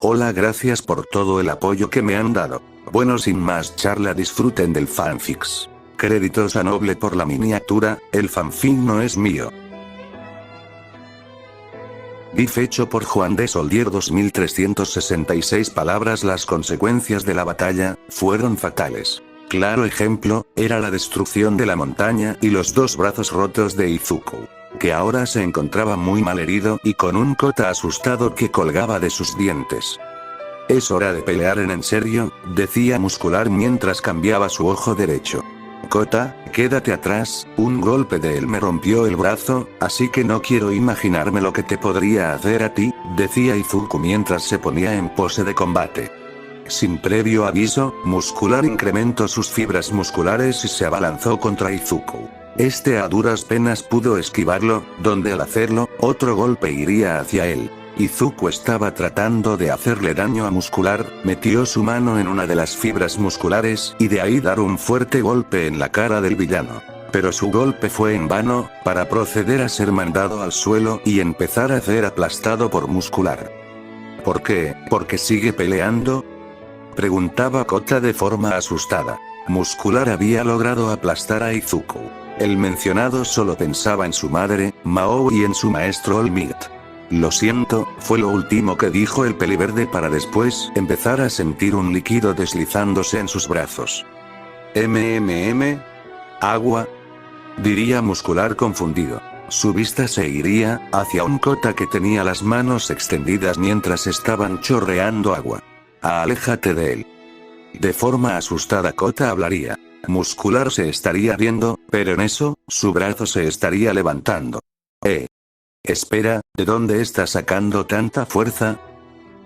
Hola, gracias por todo el apoyo que me han dado. Bueno, sin más charla, disfruten del fanfics. Créditos a Noble por la miniatura, el fanfic no es mío. GIF hecho por Juan de Soldier 2366 palabras. Las consecuencias de la batalla fueron fatales. Claro ejemplo, era la destrucción de la montaña y los dos brazos rotos de Izuku, que ahora se encontraba muy mal herido y con un Kota asustado que colgaba de sus dientes. Es hora de pelear en serio, decía Muscular mientras cambiaba su ojo derecho. Kota, quédate atrás, un golpe de él me rompió el brazo, así que no quiero imaginarme lo que te podría hacer a ti, decía Izuku mientras se ponía en pose de combate. Sin previo aviso, Muscular incrementó sus fibras musculares y se abalanzó contra Izuku. Este a duras penas pudo esquivarlo, donde al hacerlo, otro golpe iría hacia él. Izuku estaba tratando de hacerle daño a Muscular, metió su mano en una de las fibras musculares y de ahí dar un fuerte golpe en la cara del villano. Pero su golpe fue en vano, para proceder a ser mandado al suelo y empezar a ser aplastado por Muscular. ¿Por qué? ¿Porque sigue peleando?, preguntaba Kota de forma asustada. Muscular había logrado aplastar a Izuku. El mencionado solo pensaba en su madre, Mao, y en su maestro All Might. Lo siento, fue lo último que dijo el peliverde para después empezar a sentir un líquido deslizándose en sus brazos. Agua, diría Muscular confundido. Su vista se iría hacia un Kota que tenía las manos extendidas mientras estaban chorreando agua. Aléjate de él. De forma asustada Kota hablaría. Muscular se estaría riendo, pero en eso, su brazo se estaría levantando. Espera, ¿de dónde está sacando tanta fuerza?,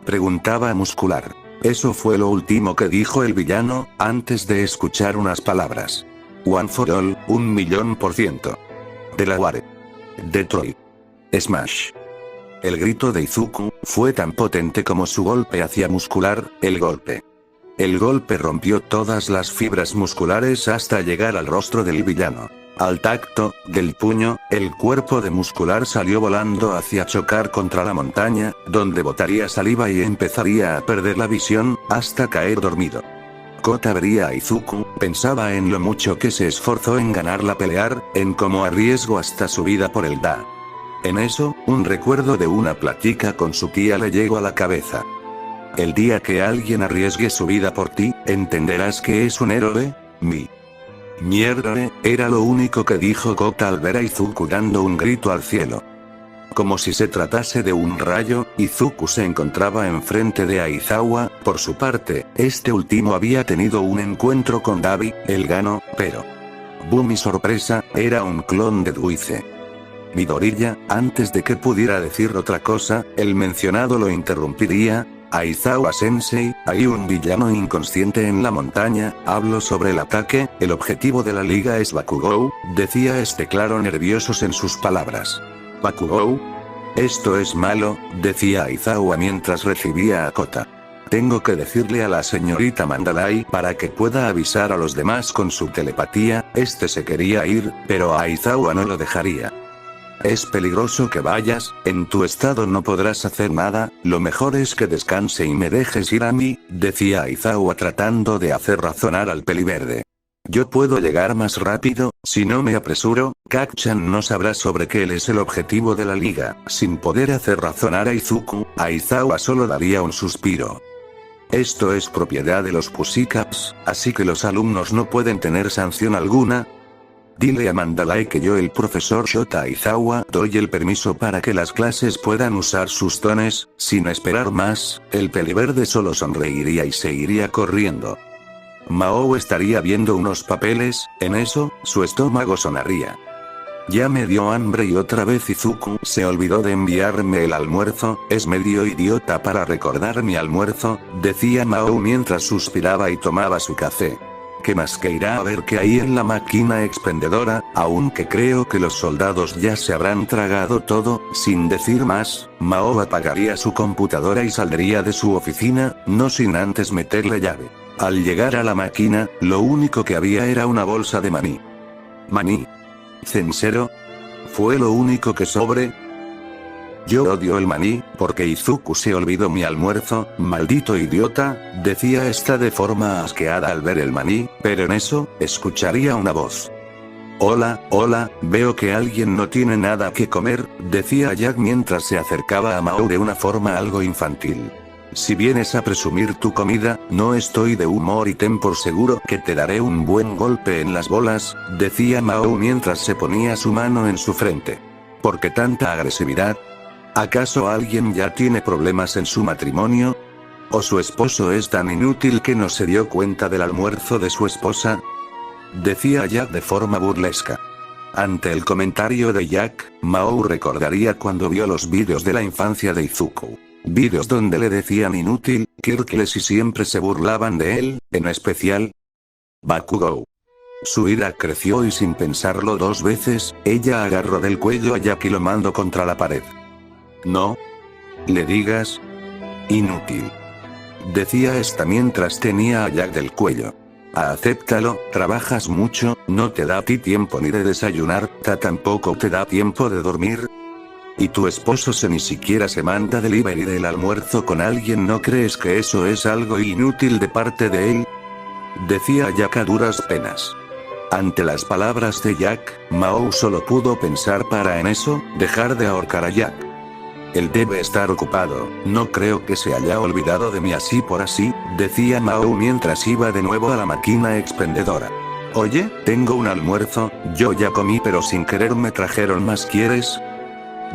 preguntaba Muscular. Eso fue lo último que dijo el villano, antes de escuchar unas palabras. One for all, 1.000.000%. Delaware. Detroit. Smash. El grito de Izuku fue tan potente como su golpe hacia Muscular, el golpe. El golpe rompió todas las fibras musculares hasta llegar al rostro del villano. Al tacto del puño, el cuerpo de Muscular salió volando hacia chocar contra la montaña, donde botaría saliva y empezaría a perder la visión, hasta caer dormido. Kota vería a Izuku, pensaba en lo mucho que se esforzó en ganar la pelear, en cómo arriesgó hasta su vida por el Da. En eso, un recuerdo de una plática con su tía le llegó a la cabeza. El día que alguien arriesgue su vida por ti, entenderás que es un héroe. Mierda, era lo único que dijo Kota al ver a Izuku dando un grito al cielo. Como si se tratase de un rayo, Izuku se encontraba enfrente de Aizawa. Por su parte, este último había tenido un encuentro con Dabi, el Gano, pero... ¡boom y sorpresa! Era un clon de Duice. Midoriya, antes de que pudiera decir otra cosa, el mencionado lo interrumpiría. Aizawa-sensei, hay un villano inconsciente en la montaña, hablo sobre el ataque, el objetivo de la liga es Bakugou, decía este claro nerviosos en sus palabras. ¿Bakugou? Esto es malo, decía Aizawa mientras recibía a Kota. Tengo que decirle a la señorita Mandalay para que pueda avisar a los demás con su telepatía. Este se quería ir, pero Aizawa no lo dejaría. Es peligroso que vayas, en tu estado no podrás hacer nada, lo mejor es que descanse y me dejes ir a mí, decía Aizawa tratando de hacer razonar al peliverde. Yo puedo llegar más rápido, si no me apresuro, Kacchan no sabrá sobre qué él es el objetivo de la liga. Sin poder hacer razonar a Izuku, Aizawa solo daría un suspiro. Esto es propiedad de los Pussycats, así que los alumnos no pueden tener sanción alguna. Dile a Mandalay que yo, el profesor Shota Aizawa, doy el permiso para que las clases puedan usar sus dones. Sin esperar más, el peliverde solo sonreiría y se iría corriendo. Mao estaría viendo unos papeles, en eso, su estómago sonaría. Ya me dio hambre y otra vez Izuku se olvidó de enviarme el almuerzo, es medio idiota para recordar mi almuerzo, decía Mao mientras suspiraba y tomaba su café. ¿Qué más que irá a ver qué hay en la máquina expendedora? Aunque creo que los soldados ya se habrán tragado todo. Sin decir más, Mao apagaría su computadora y saldría de su oficina, no sin antes meterle llave. Al llegar a la máquina, lo único que había era una bolsa de maní. ¿Maní? ¿Cencero? ¿Fue lo único que sobre? Yo odio el maní, porque Izuku se olvidó mi almuerzo, maldito idiota, decía esta de forma asqueada al ver el maní, pero en eso, escucharía una voz. Hola, hola, veo que alguien no tiene nada que comer, decía Jack mientras se acercaba a Mao de una forma algo infantil. Si vienes a presumir tu comida, no estoy de humor y ten por seguro que te daré un buen golpe en las bolas, decía Mao mientras se ponía su mano en su frente. ¿Por qué tanta agresividad? ¿Acaso alguien ya tiene problemas en su matrimonio? ¿O su esposo es tan inútil que no se dio cuenta del almuerzo de su esposa? Decía Jack de forma burlesca. Ante el comentario de Jack, Mao recordaría cuando vio los vídeos de la infancia de Izuku. Vídeos donde le decían inútil, Kirkles y siempre se burlaban de él, en especial Bakugou. Su ira creció y sin pensarlo dos veces, ella agarró del cuello a Jack y lo mandó contra la pared. No le digas inútil, decía esta mientras tenía a Jack del cuello. Acéptalo, trabajas mucho, no te da a ti tiempo ni de desayunar, tampoco te da tiempo de dormir. Y tu esposo ni siquiera se manda delivery del almuerzo con alguien, ¿no crees que eso es algo inútil de parte de él? Decía Jack a duras penas. Ante las palabras de Jack, Mao solo pudo pensar para en eso, dejar de ahorcar a Jack. Él debe estar ocupado, no creo que se haya olvidado de mí así por así, decía Mao mientras iba de nuevo a la máquina expendedora. Oye, tengo un almuerzo, yo ya comí pero sin querer me trajeron más, ¿quieres?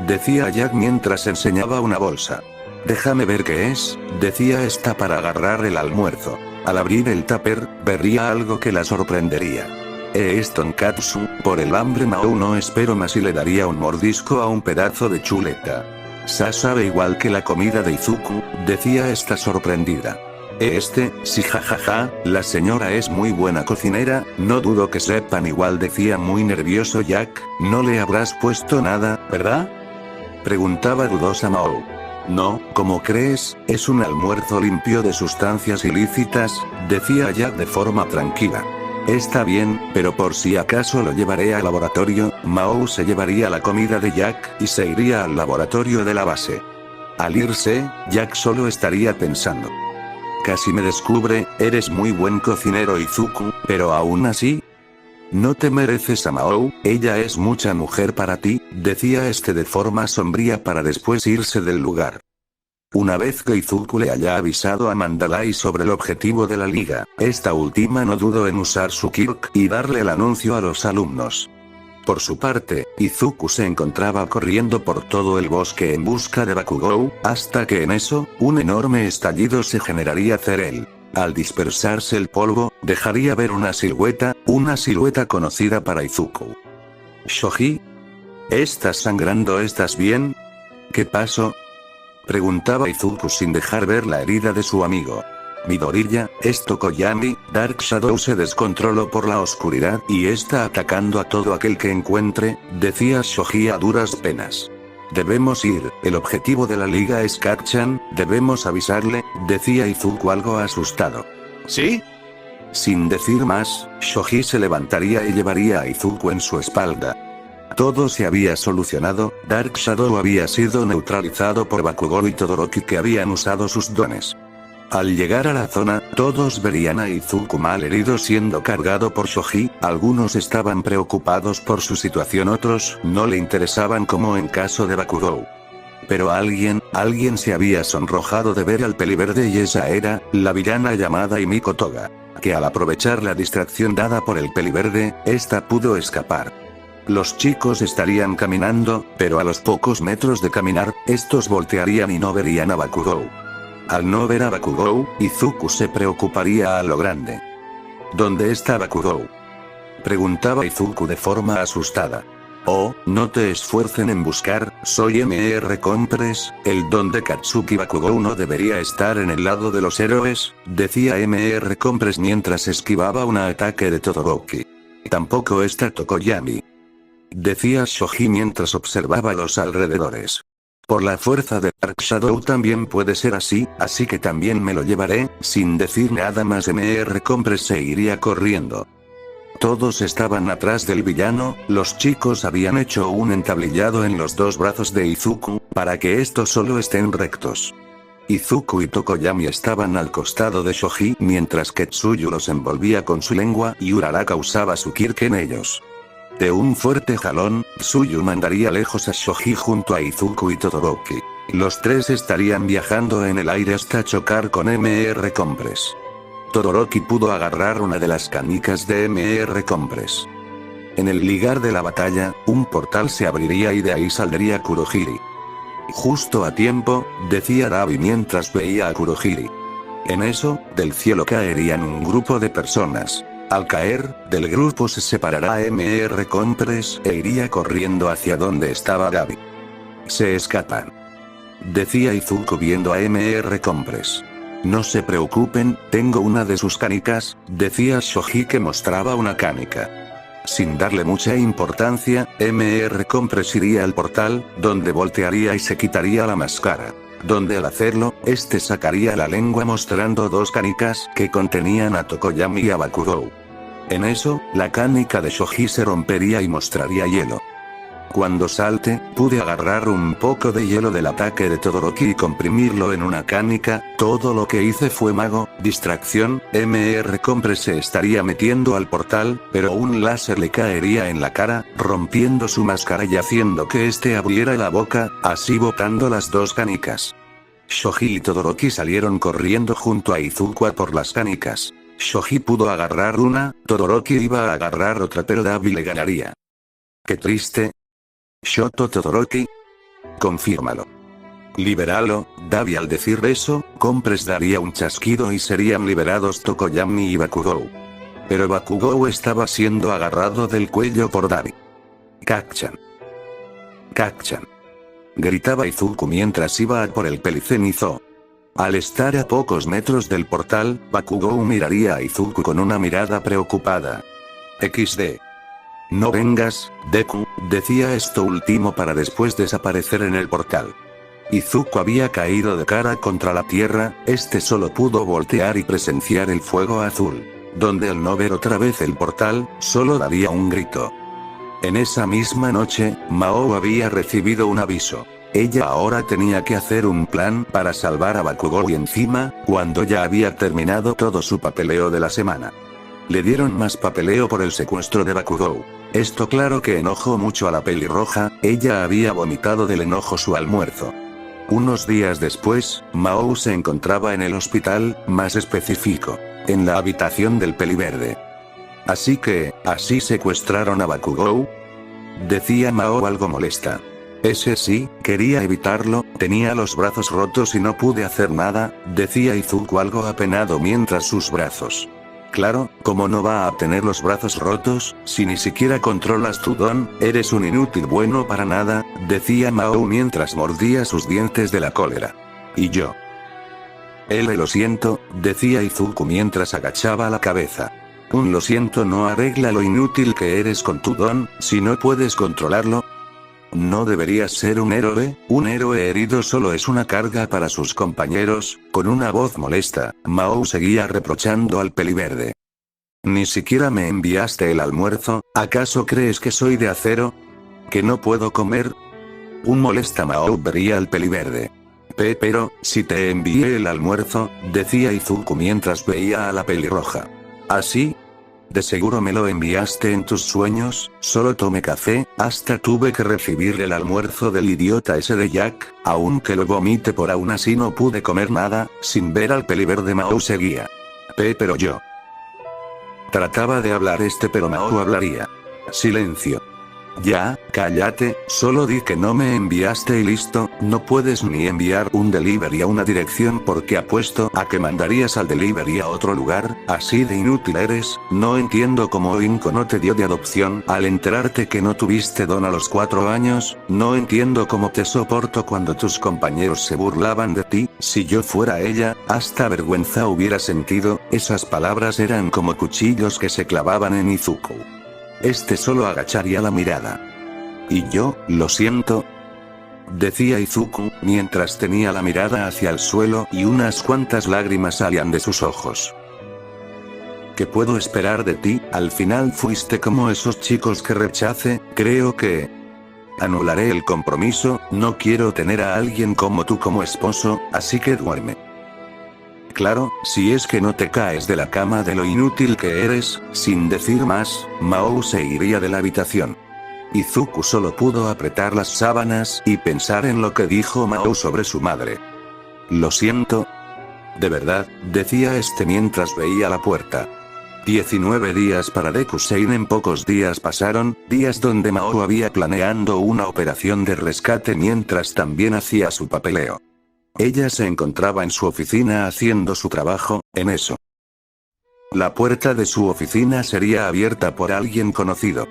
Decía Jack mientras enseñaba una bolsa. Déjame ver qué es, decía esta para agarrar el almuerzo. Al abrir el tupper, vería algo que la sorprendería. Es tonkatsu, por el hambre Mao no espero más y le daría un mordisco a un pedazo de chuleta. Sabe igual que la comida de Izuku, decía esta sorprendida. Sí jajaja, la señora es muy buena cocinera, no dudo que sepan igual, decía muy nervioso Jack, no le habrás puesto nada, ¿verdad? Preguntaba dudosa Mao. No, ¿cómo crees? Es un almuerzo limpio de sustancias ilícitas, decía Jack de forma tranquila. Está bien, pero por si acaso lo llevaré al laboratorio. Mao se llevaría la comida de Jack y se iría al laboratorio de la base. Al irse, Jack solo estaría pensando. Casi me descubre, eres muy buen cocinero Izuku, pero aún así, no te mereces a Mao, ella es mucha mujer para ti, decía este de forma sombría para después irse del lugar. Una vez que Izuku le haya avisado a Mandalay sobre el objetivo de la liga, esta última no dudó en usar su Kirk y darle el anuncio a los alumnos. Por su parte, Izuku se encontraba corriendo por todo el bosque en busca de Bakugou, hasta que en eso, un enorme estallido se generaría él. Al dispersarse el polvo, dejaría ver una silueta conocida para Izuku. ¿Shoji? ¿Estás sangrando? ¿Estás bien? ¿Qué pasó? Preguntaba Izuku sin dejar ver la herida de su amigo. Midoriya, es Tokoyami, Dark Shadow se descontroló por la oscuridad y está atacando a todo aquel que encuentre, decía Shoji a duras penas. Debemos ir, el objetivo de la liga es Kacchan, debemos avisarle, decía Izuku algo asustado. ¿Sí? Sin decir más, Shoji se levantaría y llevaría a Izuku en su espalda. Todo se había solucionado, Dark Shadow había sido neutralizado por Bakugou y Todoroki que habían usado sus dones. Al llegar a la zona, todos verían a Izuku mal herido siendo cargado por Shoji, algunos estaban preocupados por su situación, otros no le interesaban como en caso de Bakugou. Pero alguien se había sonrojado de ver al peliverde y esa era, la villana llamada Himiko Toga, que al aprovechar la distracción dada por el peliverde, esta pudo escapar. Los chicos estarían caminando, pero a los pocos metros de caminar, estos voltearían y no verían a Bakugou. Al no ver a Bakugou, Izuku se preocuparía a lo grande. ¿Dónde está Bakugou? Preguntaba Izuku de forma asustada. Oh, no te esfuercen en buscar, soy Mr. Compres, el don de Katsuki. Bakugou no debería estar en el lado de los héroes, decía Mr. Compres mientras esquivaba un ataque de Todoroki. Tampoco está Tokoyami, decía Shoji mientras observaba los alrededores. Por la fuerza de Dark Shadow también puede ser así que también me lo llevaré, sin decir nada más Mr. Compres se iría corriendo. Todos estaban atrás del villano, los chicos habían hecho un entablillado en los dos brazos de Izuku, para que estos solo estén rectos. Izuku y Tokoyami estaban al costado de Shoji mientras que Tsuyu los envolvía con su lengua y Uraraka usaba su kirk en ellos. De un fuerte jalón, Tsuyu mandaría lejos a Shoji junto a Izuku y Todoroki. Los tres estarían viajando en el aire hasta chocar con Mr. Compress. Todoroki pudo agarrar una de las canicas de Mr. Compress. En el ligar de la batalla, un portal se abriría y de ahí saldría Kurohiri. Justo a tiempo, decía Dabi mientras veía a Kurohiri. En eso, del cielo caerían un grupo de personas. Al caer, del grupo se separará Mr. Compress e iría corriendo hacia donde estaba Dabi. Se escapan. Decía Izuku viendo a Mr. Compress. No se preocupen, tengo una de sus canicas, decía Shoji que mostraba una canica. Sin darle mucha importancia, Mr. Compress iría al portal, donde voltearía y se quitaría la máscara. Donde al hacerlo, este sacaría la lengua mostrando dos canicas que contenían a Tokoyami y a Bakugou. En eso, la canica de Shoji se rompería y mostraría hielo. Cuando salte, pude agarrar un poco de hielo del ataque de Todoroki y comprimirlo en una canica, todo lo que hice fue mago, distracción, Mr. Compress se estaría metiendo al portal, pero un láser le caería en la cara, rompiendo su máscara y haciendo que este abriera la boca, así botando las dos canicas. Shoji y Todoroki salieron corriendo junto a Izuku a por las canicas. Shoji pudo agarrar una, Todoroki iba a agarrar otra pero Dabi le ganaría. ¡Qué triste! Shoto Todoroki. Confírmalo. Libéralo, Dabi al decir eso, Compress daría un chasquido y serían liberados Tokoyami y Bakugou. Pero Bakugou estaba siendo agarrado del cuello por Dabi. Kacchan. Kacchan. Gritaba Izuku mientras iba a por el pelicenizo. Al estar a pocos metros del portal, Bakugou miraría a Izuku con una mirada preocupada. XD. No vengas, Deku, decía esto último para después desaparecer en el portal. Izuku había caído de cara contra la tierra, este solo pudo voltear y presenciar el fuego azul. Donde al no ver otra vez el portal, solo daría un grito. En esa misma noche, Mao había recibido un aviso. Ella ahora tenía que hacer un plan para salvar a Bakugou y encima, cuando ya había terminado todo su papeleo de la semana. Le dieron más papeleo por el secuestro de Bakugou. Esto claro que enojó mucho a la pelirroja, ella había vomitado del enojo su almuerzo. Unos días después, Mao se encontraba en el hospital, más específico, en la habitación del peliverde. Así que, ¿así secuestraron a Bakugou?, decía Mao algo molesta. Ese sí, quería evitarlo, tenía los brazos rotos y no pude hacer nada, decía Izuku algo apenado mientras sus brazos. Claro, ¿cómo no va a tener los brazos rotos, si ni siquiera controlas tu don? Eres un inútil bueno para nada, decía Mao mientras mordía sus dientes de la cólera. Y yo. Lo siento, decía Izuku mientras agachaba la cabeza. Un lo siento no arregla lo inútil que eres con tu don, si no puedes controlarlo. ¿No deberías ser un héroe herido solo es una carga para sus compañeros? Con una voz molesta, Mao seguía reprochando al peliverde. Ni siquiera me enviaste el almuerzo, ¿acaso crees que soy de acero? ¿Que no puedo comer? Un molesta Mao vería al peliverde. Pero, si te envié el almuerzo, decía Izuku mientras veía a la pelirroja. ¿Así? De seguro me lo enviaste en tus sueños, solo tomé café, hasta tuve que recibir el almuerzo del idiota ese de Jack, aunque lo vomite por aún así no pude comer nada, sin ver al peliverde Mao seguía. Pero yo. Trataba de hablar pero Mao hablaría. Silencio. Ya, cállate, solo di que no me enviaste y listo, no puedes ni enviar un delivery a una dirección porque apuesto a que mandarías al delivery a otro lugar, así de inútil eres, no entiendo cómo Inko no te dio de adopción al enterarte que no tuviste don a los 4 años, no entiendo cómo te soporto cuando tus compañeros se burlaban de ti, si yo fuera ella, hasta vergüenza hubiera sentido, esas palabras eran como cuchillos que se clavaban en Izuku. Este solo agacharía la mirada. Y yo, lo siento, decía Izuku, mientras tenía la mirada hacia el suelo y unas cuantas lágrimas salían de sus ojos. ¿Qué puedo esperar de ti? Al final fuiste como esos chicos que rechace, creo que... Anularé el compromiso, no quiero tener a alguien como tú como esposo, así que duerme. Claro, si es que no te caes de la cama de lo inútil que eres. Sin decir más, Mao se iría de la habitación. Izuku solo pudo apretar las sábanas y pensar en lo que dijo Mao sobre su madre. Lo siento. De verdad, decía este mientras veía la puerta. 19 días para Deku-sein. En pocos días pasaron, días donde Mao había planeando una operación de rescate mientras también hacía su papeleo. Ella se encontraba en su oficina haciendo su trabajo, en eso. La puerta de su oficina sería abierta por alguien conocido.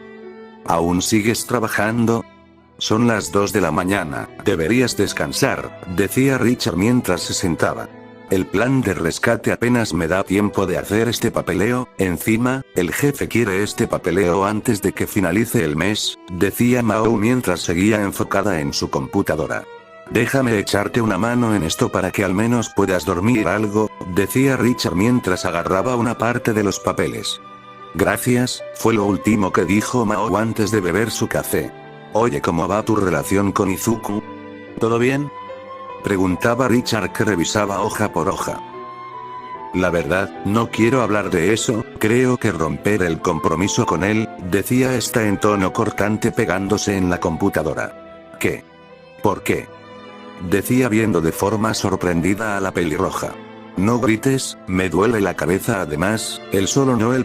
¿Aún sigues trabajando? Son las 2 de la mañana, deberías descansar, decía Richard mientras se sentaba. El plan de rescate apenas me da tiempo de hacer este papeleo, encima, el jefe quiere este papeleo antes de que finalice el mes, decía Mao mientras seguía enfocada en su computadora. Déjame echarte una mano en esto para que al menos puedas dormir algo, decía Richard mientras agarraba una parte de los papeles. Gracias, fue lo último que dijo Mao antes de beber su café. Oye, ¿cómo va tu relación con Izuku? ¿Todo bien? Preguntaba Richard que revisaba hoja por hoja. La verdad, no quiero hablar de eso, creo que romper el compromiso con él, decía esta en tono cortante pegándose en la computadora. ¿Qué? ¿Por qué? Decía viendo de forma sorprendida a la pelirroja. No grites, me duele la cabeza. Además, él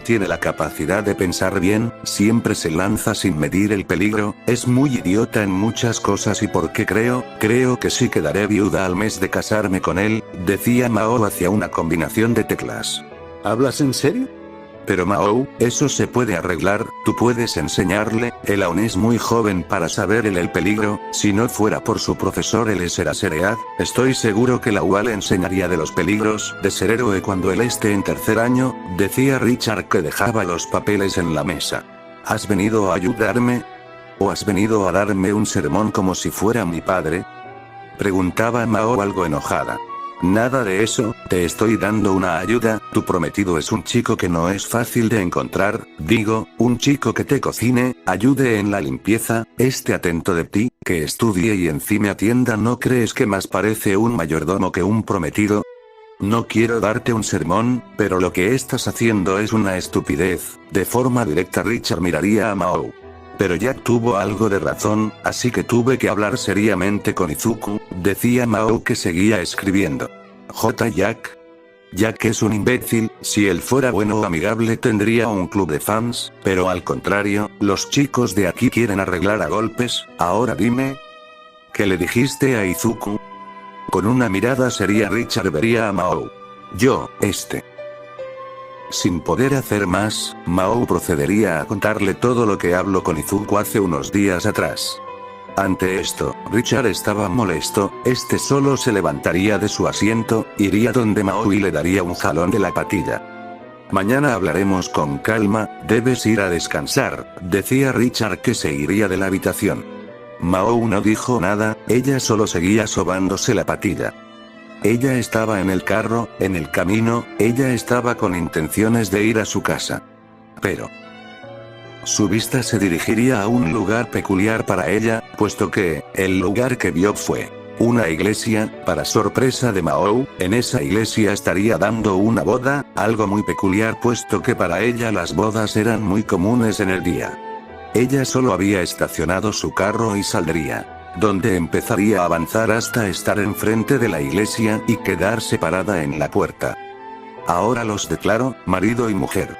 tiene la capacidad de pensar bien, siempre se lanza sin medir el peligro, es muy idiota en muchas cosas y porque creo que sí quedaré viuda al mes de casarme con él, decía Mao hacia una combinación de teclas. ¿Hablas en serio? Pero Mao, eso se puede arreglar, tú puedes enseñarle, él aún es muy joven para saber el peligro, si no fuera por su profesor él será Seread, estoy seguro que la UA le enseñaría de los peligros de ser héroe cuando él esté en tercer año, decía Richard que dejaba los papeles en la mesa. ¿Has venido a ayudarme? ¿O has venido a darme un sermón como si fuera mi padre? Preguntaba Mao algo enojada. Nada de eso, te estoy dando una ayuda, tu prometido es un chico que no es fácil de encontrar, digo, un chico que te cocine, ayude en la limpieza, esté atento de ti, que estudie y encima atienda. ¿No crees que más parece un mayordomo que un prometido? No quiero darte un sermón, pero lo que estás haciendo es una estupidez. De forma directa Richard miraría a Mao. Pero Jack tuvo algo de razón, así que tuve que hablar seriamente con Izuku, decía Mao que seguía escribiendo. Jack. Jack es un imbécil, si él fuera bueno o amigable tendría un club de fans, pero al contrario, los chicos de aquí quieren arreglar a golpes. Ahora dime, ¿qué le dijiste a Izuku? Con una mirada seria Richard vería a Mao. Sin poder hacer más, Mao procedería a contarle todo lo que habló con Izuku hace unos días atrás. Ante esto, Richard estaba molesto, solo se levantaría de su asiento, iría donde Mao y le daría un jalón de la patilla. Mañana hablaremos con calma, debes ir a descansar, decía Richard que se iría de la habitación. Mao no dijo nada, ella solo seguía sobándose la patilla. Ella estaba en el carro, en el camino, ella estaba con intenciones de ir a su casa. Pero su vista se dirigiría a un lugar peculiar para ella, puesto que, el lugar que vio fue una iglesia. Para sorpresa de Mao, en esa iglesia estaría dando una boda, algo muy peculiar puesto que para ella las bodas eran muy comunes en el día. Ella solo había estacionado su carro y saldría. Donde empezaría a avanzar hasta estar enfrente de la iglesia y quedarse parada en la puerta. Ahora los declaro, marido y mujer.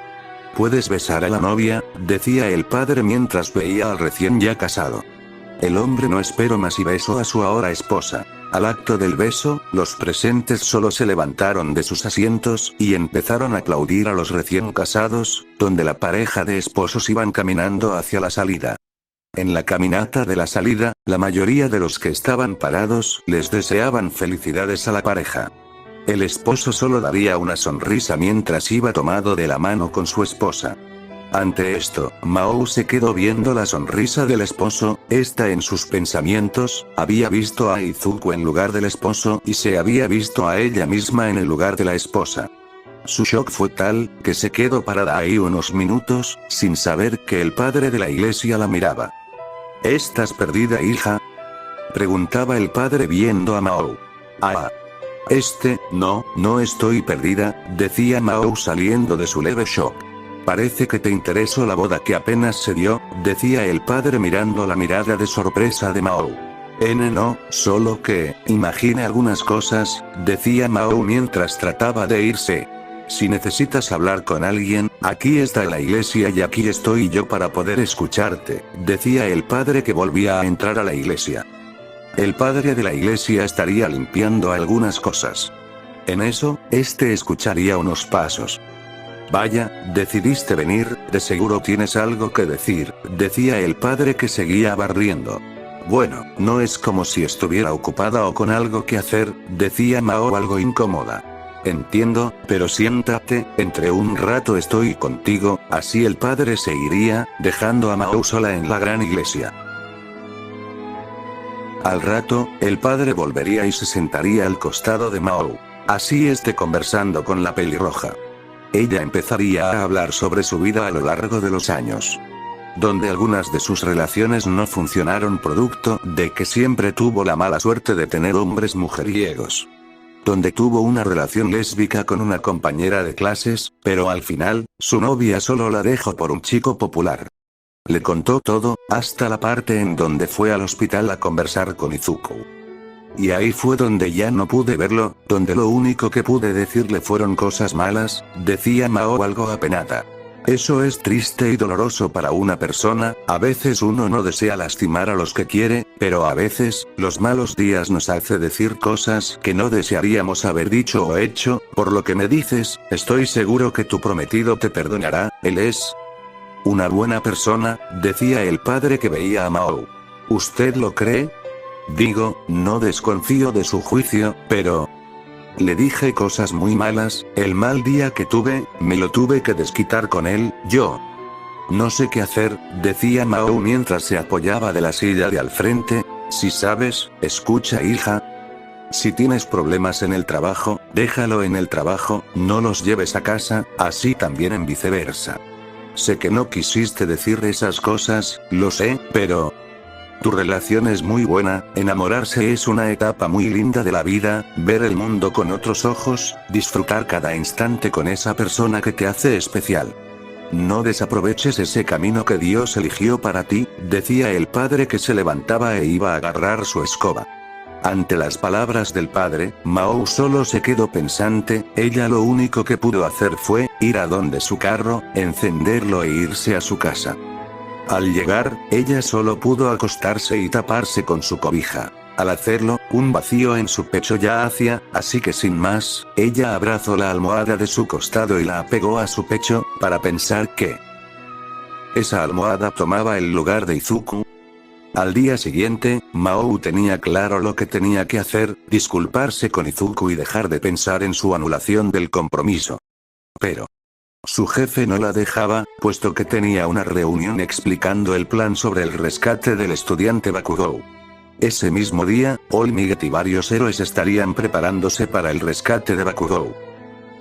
Puedes besar a la novia, decía el padre mientras veía al recién ya casado. El hombre no esperó más y besó a su ahora esposa. Al acto del beso, los presentes solo se levantaron de sus asientos y empezaron a aplaudir a los recién casados, donde la pareja de esposos iban caminando hacia la salida. En la caminata de la salida, la mayoría de los que estaban parados les deseaban felicidades a la pareja. El esposo solo daría una sonrisa mientras iba tomado de la mano con su esposa. Ante esto, Mao se quedó viendo la sonrisa del esposo, en sus pensamientos, había visto a Izuku en lugar del esposo y se había visto a ella misma en el lugar de la esposa. Su shock fue tal, que se quedó parada ahí unos minutos, sin saber que el padre de la iglesia la miraba. ¿Estás perdida, hija?, preguntaba el padre viendo a Mao. Ah. No estoy perdida, decía Mao saliendo de su leve shock. Parece que te interesó la boda que apenas se dio, decía el padre mirando la mirada de sorpresa de Mao. No, solo que, imagine algunas cosas, decía Mao mientras trataba de irse. Si necesitas hablar con alguien, aquí está la iglesia y aquí estoy yo para poder escucharte, decía el padre que volvía a entrar a la iglesia. El padre de la iglesia estaría limpiando algunas cosas. En eso, escucharía unos pasos. Vaya, decidiste venir, de seguro tienes algo que decir, decía el padre que seguía barriendo. Bueno, no es como si estuviera ocupada o con algo que hacer, decía Mao algo incómoda. Entiendo, pero siéntate, entre un rato estoy contigo, así el padre se iría, dejando a Mao sola en la gran iglesia. Al rato, el padre volvería y se sentaría al costado de Mao. Así conversando con la pelirroja. Ella empezaría a hablar sobre su vida a lo largo de los años. Donde algunas de sus relaciones no funcionaron producto de que siempre tuvo la mala suerte de tener hombres mujeriegos. Donde tuvo una relación lésbica con una compañera de clases, pero al final, su novia solo la dejó por un chico popular. Le contó todo, hasta la parte en donde fue al hospital a conversar con Izuku. Y ahí fue donde ya no pude verlo, donde lo único que pude decirle fueron cosas malas, decía Mao algo apenada. Eso es triste y doloroso para una persona, a veces uno no desea lastimar a los que quiere, pero a veces, los malos días nos hace decir cosas que no desearíamos haber dicho o hecho, por lo que me dices, estoy seguro que tu prometido te perdonará, él es una buena persona, decía el padre que veía a Mao. ¿Usted lo cree? Digo, no desconfío de su juicio, pero... Le dije cosas muy malas, el mal día que tuve, me lo tuve que desquitar con él, yo. No sé qué hacer, decía Mao mientras se apoyaba de la silla de al frente. Si sabes, escucha hija. Si tienes problemas en el trabajo, déjalo en el trabajo, no los lleves a casa, así también en viceversa. Sé que no quisiste decir esas cosas, lo sé, pero... Tu relación es muy buena, enamorarse es una etapa muy linda de la vida, ver el mundo con otros ojos, disfrutar cada instante con esa persona que te hace especial. No desaproveches ese camino que Dios eligió para ti, decía el padre que se levantaba e iba a agarrar su escoba. Ante las palabras del padre, Mao solo se quedó pensante, ella lo único que pudo hacer fue, ir a donde su carro, encenderlo e irse a su casa. Al llegar, ella solo pudo acostarse y taparse con su cobija. Al hacerlo, un vacío en su pecho ya hacía, así que sin más, ella abrazó la almohada de su costado y la apegó a su pecho, para pensar que esa almohada tomaba el lugar de Izuku. Al día siguiente, Mao tenía claro lo que tenía que hacer, disculparse con Izuku y dejar de pensar en su anulación del compromiso. Pero su jefe no la dejaba, puesto que tenía una reunión explicando el plan sobre el rescate del estudiante Bakugou. Ese mismo día, All Might y varios héroes estarían preparándose para el rescate de Bakugou.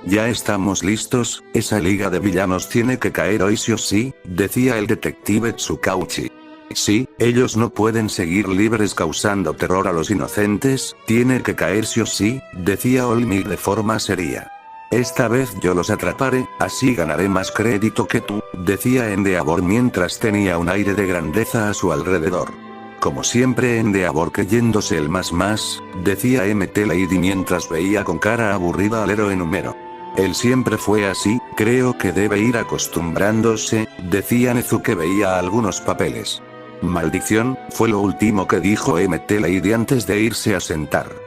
Ya estamos listos, esa liga de villanos tiene que caer hoy sí o sí, decía el detective Tsukauchi. Sí, ellos no pueden seguir libres causando terror a los inocentes, tiene que caer sí o sí, decía All Might de forma seria. Esta vez yo los atraparé, así ganaré más crédito que tú, decía Endeavor mientras tenía un aire de grandeza a su alrededor. Como siempre Endeavor creyéndose el más, decía MT Lady mientras veía con cara aburrida al héroe número. Él siempre fue así, creo que debe ir acostumbrándose, decía Nezu que veía algunos papeles. Maldición, fue lo último que dijo MT Lady antes de irse a sentar.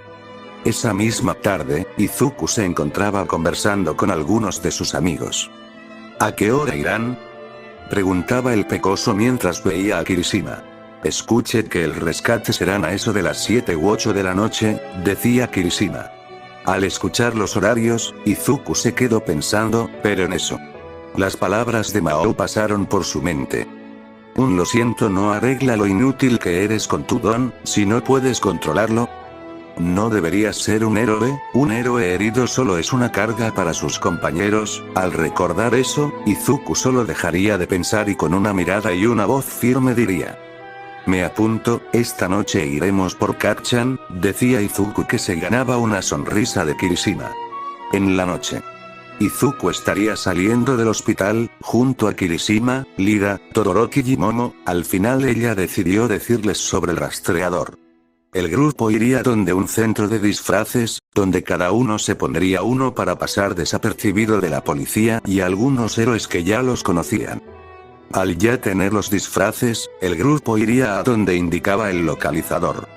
Esa misma tarde, Izuku se encontraba conversando con algunos de sus amigos. ¿A qué hora irán?, preguntaba el pecoso mientras veía a Kirishima. Escuche que el rescate serán a eso de las 7 u 8 de la noche, decía Kirishima. Al escuchar los horarios, Izuku se quedó pensando, pero en eso. Las palabras de Mao pasaron por su mente. Lo siento no arregla lo inútil que eres con tu don, si no puedes controlarlo. no deberías ser un héroe herido solo es una carga para sus compañeros. Al recordar eso, Izuku solo dejaría de pensar y con una mirada y una voz firme diría: me apunto, esta noche iremos por Kacchan, decía Izuku que se ganaba una sonrisa de Kirishima. En la noche, Izuku estaría saliendo del hospital, junto a Kirishima, Lida, Todoroki y Momo. Al final ella decidió decirles sobre el rastreador. El grupo iría donde un centro de disfraces, donde cada uno se pondría uno para pasar desapercibido de la policía y algunos héroes que ya los conocían. Al ya tener los disfraces, el grupo iría a donde indicaba el localizador.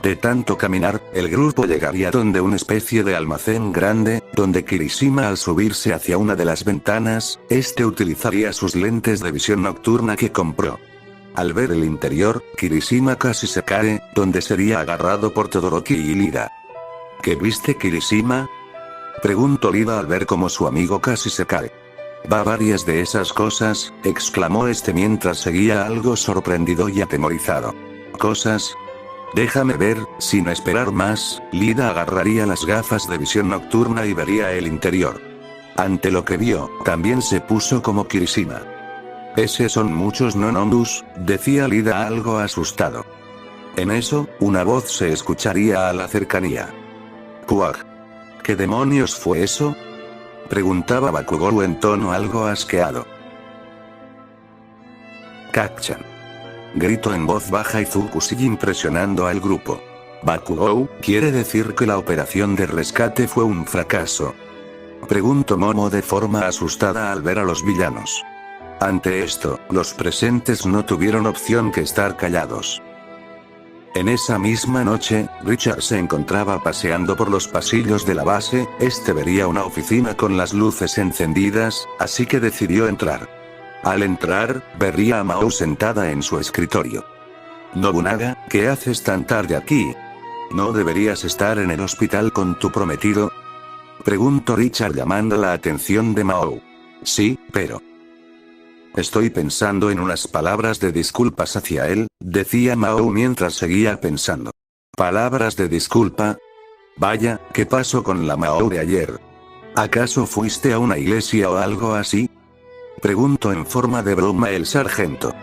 De tanto caminar, el grupo llegaría donde una especie de almacén grande, donde Kirishima al subirse hacia una de las ventanas, utilizaría sus lentes de visión nocturna que compró. Al ver el interior, Kirishima casi se cae, donde sería agarrado por Todoroki y Lida. ¿Qué viste, Kirishima?, preguntó Lida al ver cómo su amigo casi se cae. Va varias de esas cosas, exclamó mientras seguía algo sorprendido y atemorizado. ¿Cosas? Déjame ver. Sin esperar más, Lida agarraría las gafas de visión nocturna y vería el interior. Ante lo que vio, también se puso como Kirishima. Ese son muchos Nonobus, decía Lida algo asustado. En eso, una voz se escucharía a la cercanía. «Puag. ¿Qué demonios fue eso?», preguntaba Bakugou en tono algo asqueado. «Kacchan», gritó en voz baja Izuku sigue impresionando al grupo. «Bakugou, ¿quiere decir que la operación de rescate fue un fracaso?», preguntó Momo de forma asustada al ver a los villanos. Ante esto, los presentes no tuvieron opción que estar callados. En esa misma noche, Richard se encontraba paseando por los pasillos de la base. Vería una oficina con las luces encendidas, así que decidió entrar. Al entrar, vería a Mao sentada en su escritorio. «Nobunaga, ¿qué haces tan tarde aquí? ¿No deberías estar en el hospital con tu prometido?», preguntó Richard llamando la atención de Mao. «Sí, pero estoy pensando en unas palabras de disculpas hacia él», decía Mao mientras seguía pensando. «¿Palabras de disculpa? Vaya, ¿qué pasó con la Mao de ayer? ¿Acaso fuiste a una iglesia o algo así?», preguntó en forma de broma el sargento.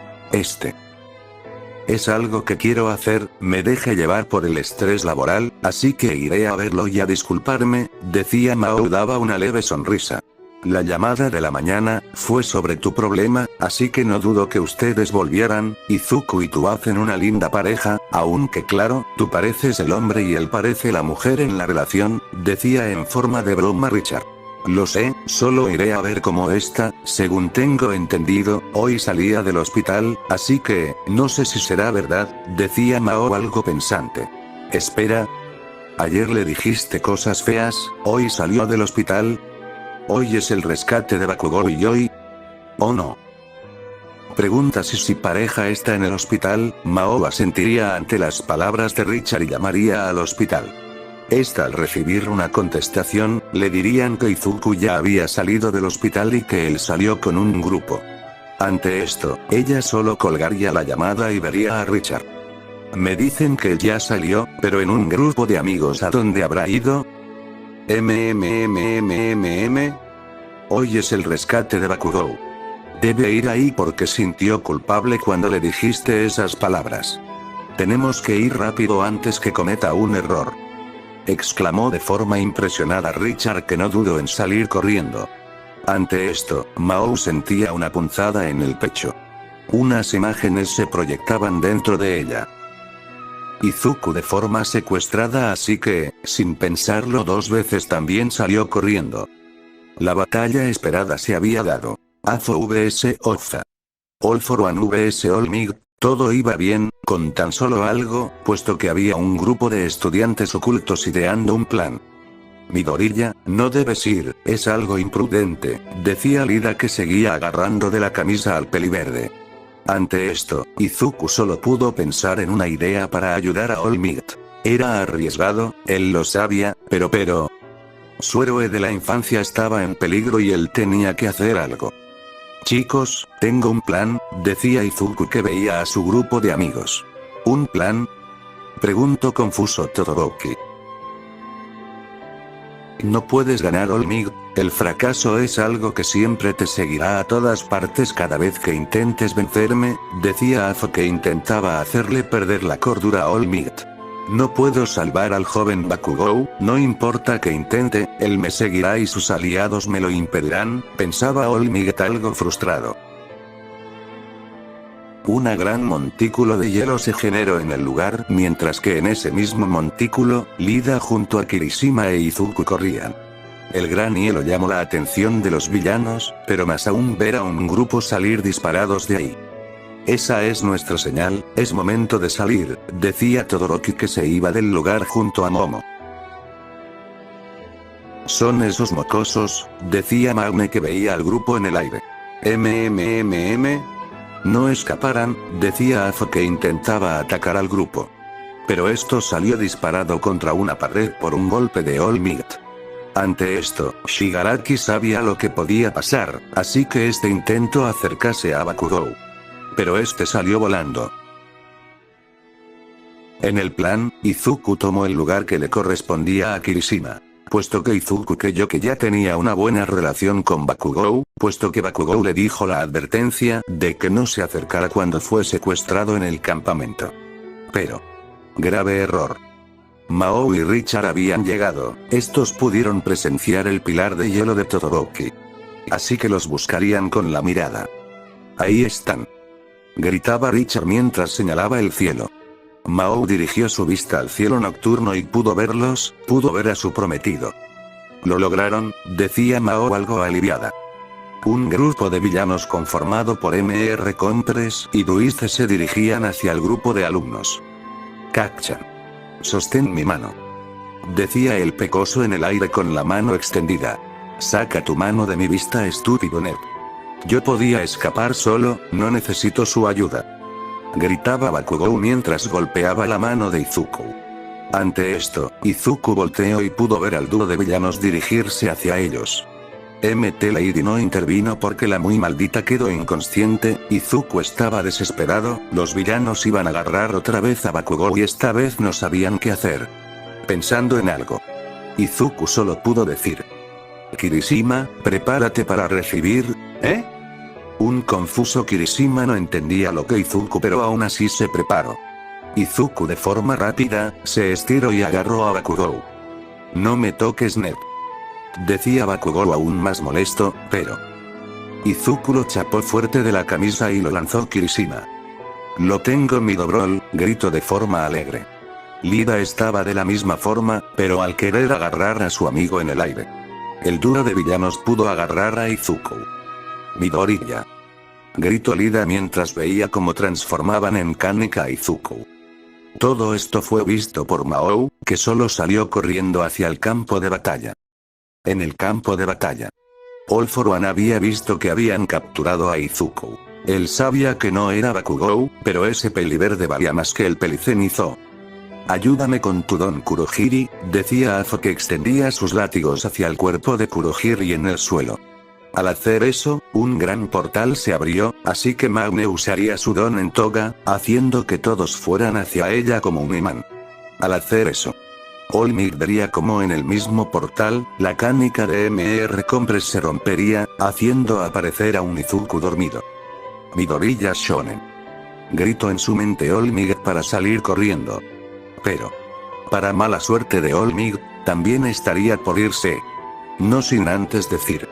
Es algo que quiero hacer, me dejé llevar por el estrés laboral, así que iré a verlo y a disculparme», decía Mao. Daba una leve sonrisa. «La llamada de la mañana fue sobre tu problema, así que no dudo que ustedes volvieran. Izuku y tú hacen una linda pareja, aunque claro, tú pareces el hombre y él parece la mujer en la relación», decía en forma de broma Richard. «Lo sé, solo iré a ver cómo está. Según tengo entendido, hoy salía del hospital, así que, no sé si será verdad», decía Mao algo pensante. «Espera. Ayer le dijiste cosas feas, hoy salió del hospital. Hoy es el rescate de Bakugou y hoy, ¿o no?», pregunta si pareja está en el hospital. Mao asentiría ante las palabras de Richard y llamaría al hospital. Al recibir una contestación, le dirían que Izuku ya había salido del hospital y que él salió con un grupo. Ante esto, ella solo colgaría la llamada y vería a Richard. «Me dicen que ya salió, pero en un grupo de amigos, ¿a dónde habrá ido? Hoy es el rescate de Bakugou. Debe ir ahí porque sintió culpable cuando le dijiste esas palabras. Tenemos que ir rápido antes que cometa un error», exclamó de forma impresionada Richard, que no dudó en salir corriendo. Ante esto, Mao sentía una punzada en el pecho. Unas imágenes se proyectaban dentro de ella. Izuku de forma secuestrada, así que, sin pensarlo dos veces, también salió corriendo. La batalla esperada se había dado. Azo vs Ozza. All for One vs All Might. Todo iba bien, con tan solo algo, puesto que había un grupo de estudiantes ocultos ideando un plan. «Midoriya, no debes ir, es algo imprudente», decía Lida, que seguía agarrando de la camisa al peliverde. Ante esto, Izuku solo pudo pensar en una idea para ayudar a All Might. Era arriesgado, él lo sabía, pero su héroe de la infancia estaba en peligro y él tenía que hacer algo. «Chicos, tengo un plan», decía Izuku, que veía a su grupo de amigos. «¿Un plan?», preguntó confuso Todoroki. No puedes ganar, All Might. El fracaso es algo que siempre te seguirá a todas partes cada vez que intentes vencerme, decía Afo, que intentaba hacerle perder la cordura a All Might. No puedo salvar al joven Bakugou, no importa que intente, él me seguirá y sus aliados me lo impedirán, pensaba All Might algo frustrado. Una gran montículo de hielo se generó en el lugar, mientras que en ese mismo montículo, Lida junto a Kirishima e Izuku corrían. El gran hielo llamó la atención de los villanos, pero más aún ver a un grupo salir disparados de ahí. Esa es nuestra señal, es momento de salir, decía Todoroki, que se iba del lugar junto a Momo. Son esos mocosos, decía Magne, que veía al grupo en el aire. No escaparán, decía Afo, que intentaba atacar al grupo. Pero esto salió disparado contra una pared por un golpe de All Might. Ante esto, Shigaraki sabía lo que podía pasar, así que este intentó acercarse a Bakugou. Pero este salió volando. En el plan, Izuku tomó el lugar que le correspondía a Kirishima. Puesto que Izuku creyó que ya tenía una buena relación con Bakugou, puesto que Bakugou le dijo la advertencia de que no se acercara cuando fue secuestrado en el campamento. Pero, grave error. Mao y Richard habían llegado, estos pudieron presenciar el pilar de hielo de Todoroki. Así que los buscarían con la mirada. Ahí están. Gritaba Richard mientras señalaba el cielo. Mao dirigió su vista al cielo nocturno y pudo verlos, pudo ver a su prometido. Lo lograron, decía Mao algo aliviada. Un grupo de villanos conformado por Mr. Compress y Duiste se dirigían hacia el grupo de alumnos. Kacchan. Sostén mi mano. Decía el pecoso en el aire con la mano extendida. Saca tu mano de mi vista, estúpido nerd. Yo podía escapar solo, no necesito su ayuda. Gritaba Bakugou mientras golpeaba la mano de Izuku. Ante esto, Izuku volteó y pudo ver al dúo de villanos dirigirse hacia ellos. Mt. Lady no intervino porque la muy maldita quedó inconsciente, Izuku estaba desesperado, los villanos iban a agarrar otra vez a Bakugou y esta vez no sabían qué hacer. Pensando en algo, Izuku solo pudo decir: Kirishima, prepárate para recibir, ¿eh? Un confuso Kirishima no entendía lo que Izuku, pero aún así se preparó. Izuku de forma rápida, se estiró y agarró a Bakugou. No me toques, nerd. Decía Bakugou aún más molesto, pero Izuku lo chapó fuerte de la camisa y lo lanzó Kirishima. Lo tengo, mi Dobrol, gritó de forma alegre. Lida estaba de la misma forma, pero al querer agarrar a su amigo en el aire. El dúo de villanos pudo agarrar a Izuku. Midoriya. Gritó Lida mientras veía cómo transformaban en Kanika a Izuku. Todo esto fue visto por Mao, que solo salió corriendo hacia el campo de batalla. En el campo de batalla, All For One había visto que habían capturado a Izuku. Él sabía que no era Bakugou, pero ese peliverde valía más que el pelicenizo. Ayúdame con tu don, Kurohiri, decía Afo, que extendía sus látigos hacia el cuerpo de Kurohiri en el suelo. Al hacer eso, un gran portal se abrió, así que Magne usaría su don en Toga, haciendo que todos fueran hacia ella como un imán. Al hacer eso, All Might vería como en el mismo portal, la Kanika de Mr. Compress se rompería, haciendo aparecer a un Izuku dormido. Midoriya Shonen. Gritó en su mente All Might para salir corriendo. Pero, para mala suerte de All Might, también estaría por irse. No sin antes decir: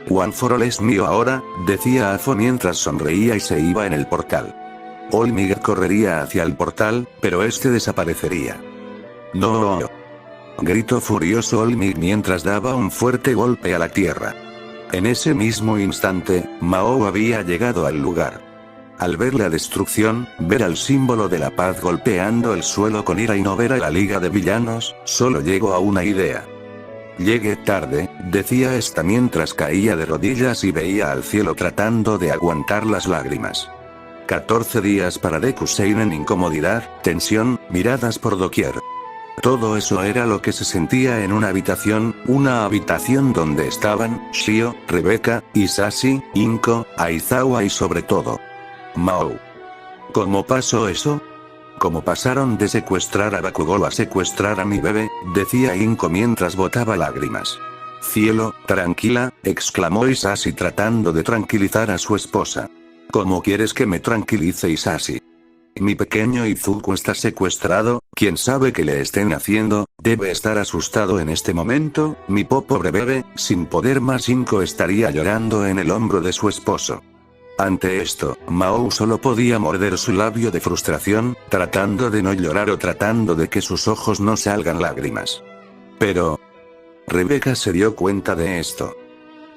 One for All es mío ahora, decía Afo mientras sonreía y se iba en el portal. All Might correría hacia el portal, pero este desaparecería. No. Gritó furioso All Might mientras daba un fuerte golpe a la tierra. En ese mismo instante, Mao había llegado al lugar. Al ver la destrucción, ver al símbolo de la paz golpeando el suelo con ira y no ver a la liga de villanos, solo llegó a una idea. Llegué tarde, decía esta mientras caía de rodillas y veía al cielo tratando de aguantar las lágrimas. 14 días para Deku Seinen, incomodidad, tensión, miradas por doquier. Todo eso era lo que se sentía en una habitación donde estaban Shio, Rebecca, Isashi, Inko, Aizawa y sobre todo Mao. ¿Cómo pasó eso? ¿Cómo pasaron de secuestrar a Bakugou a secuestrar a mi bebé?, decía Inko mientras botaba lágrimas. Cielo, tranquila, exclamó Hisashi tratando de tranquilizar a su esposa. ¿Cómo quieres que me tranquilice, Hisashi? Mi pequeño Izuku está secuestrado, quién sabe qué le estén haciendo, debe estar asustado en este momento, mi pobre bebé, sin poder más. Inko estaría llorando en el hombro de su esposo. Ante esto, Mao solo podía morder su labio de frustración, tratando de no llorar o tratando de que sus ojos no salgan lágrimas. Pero Rebeca se dio cuenta de esto.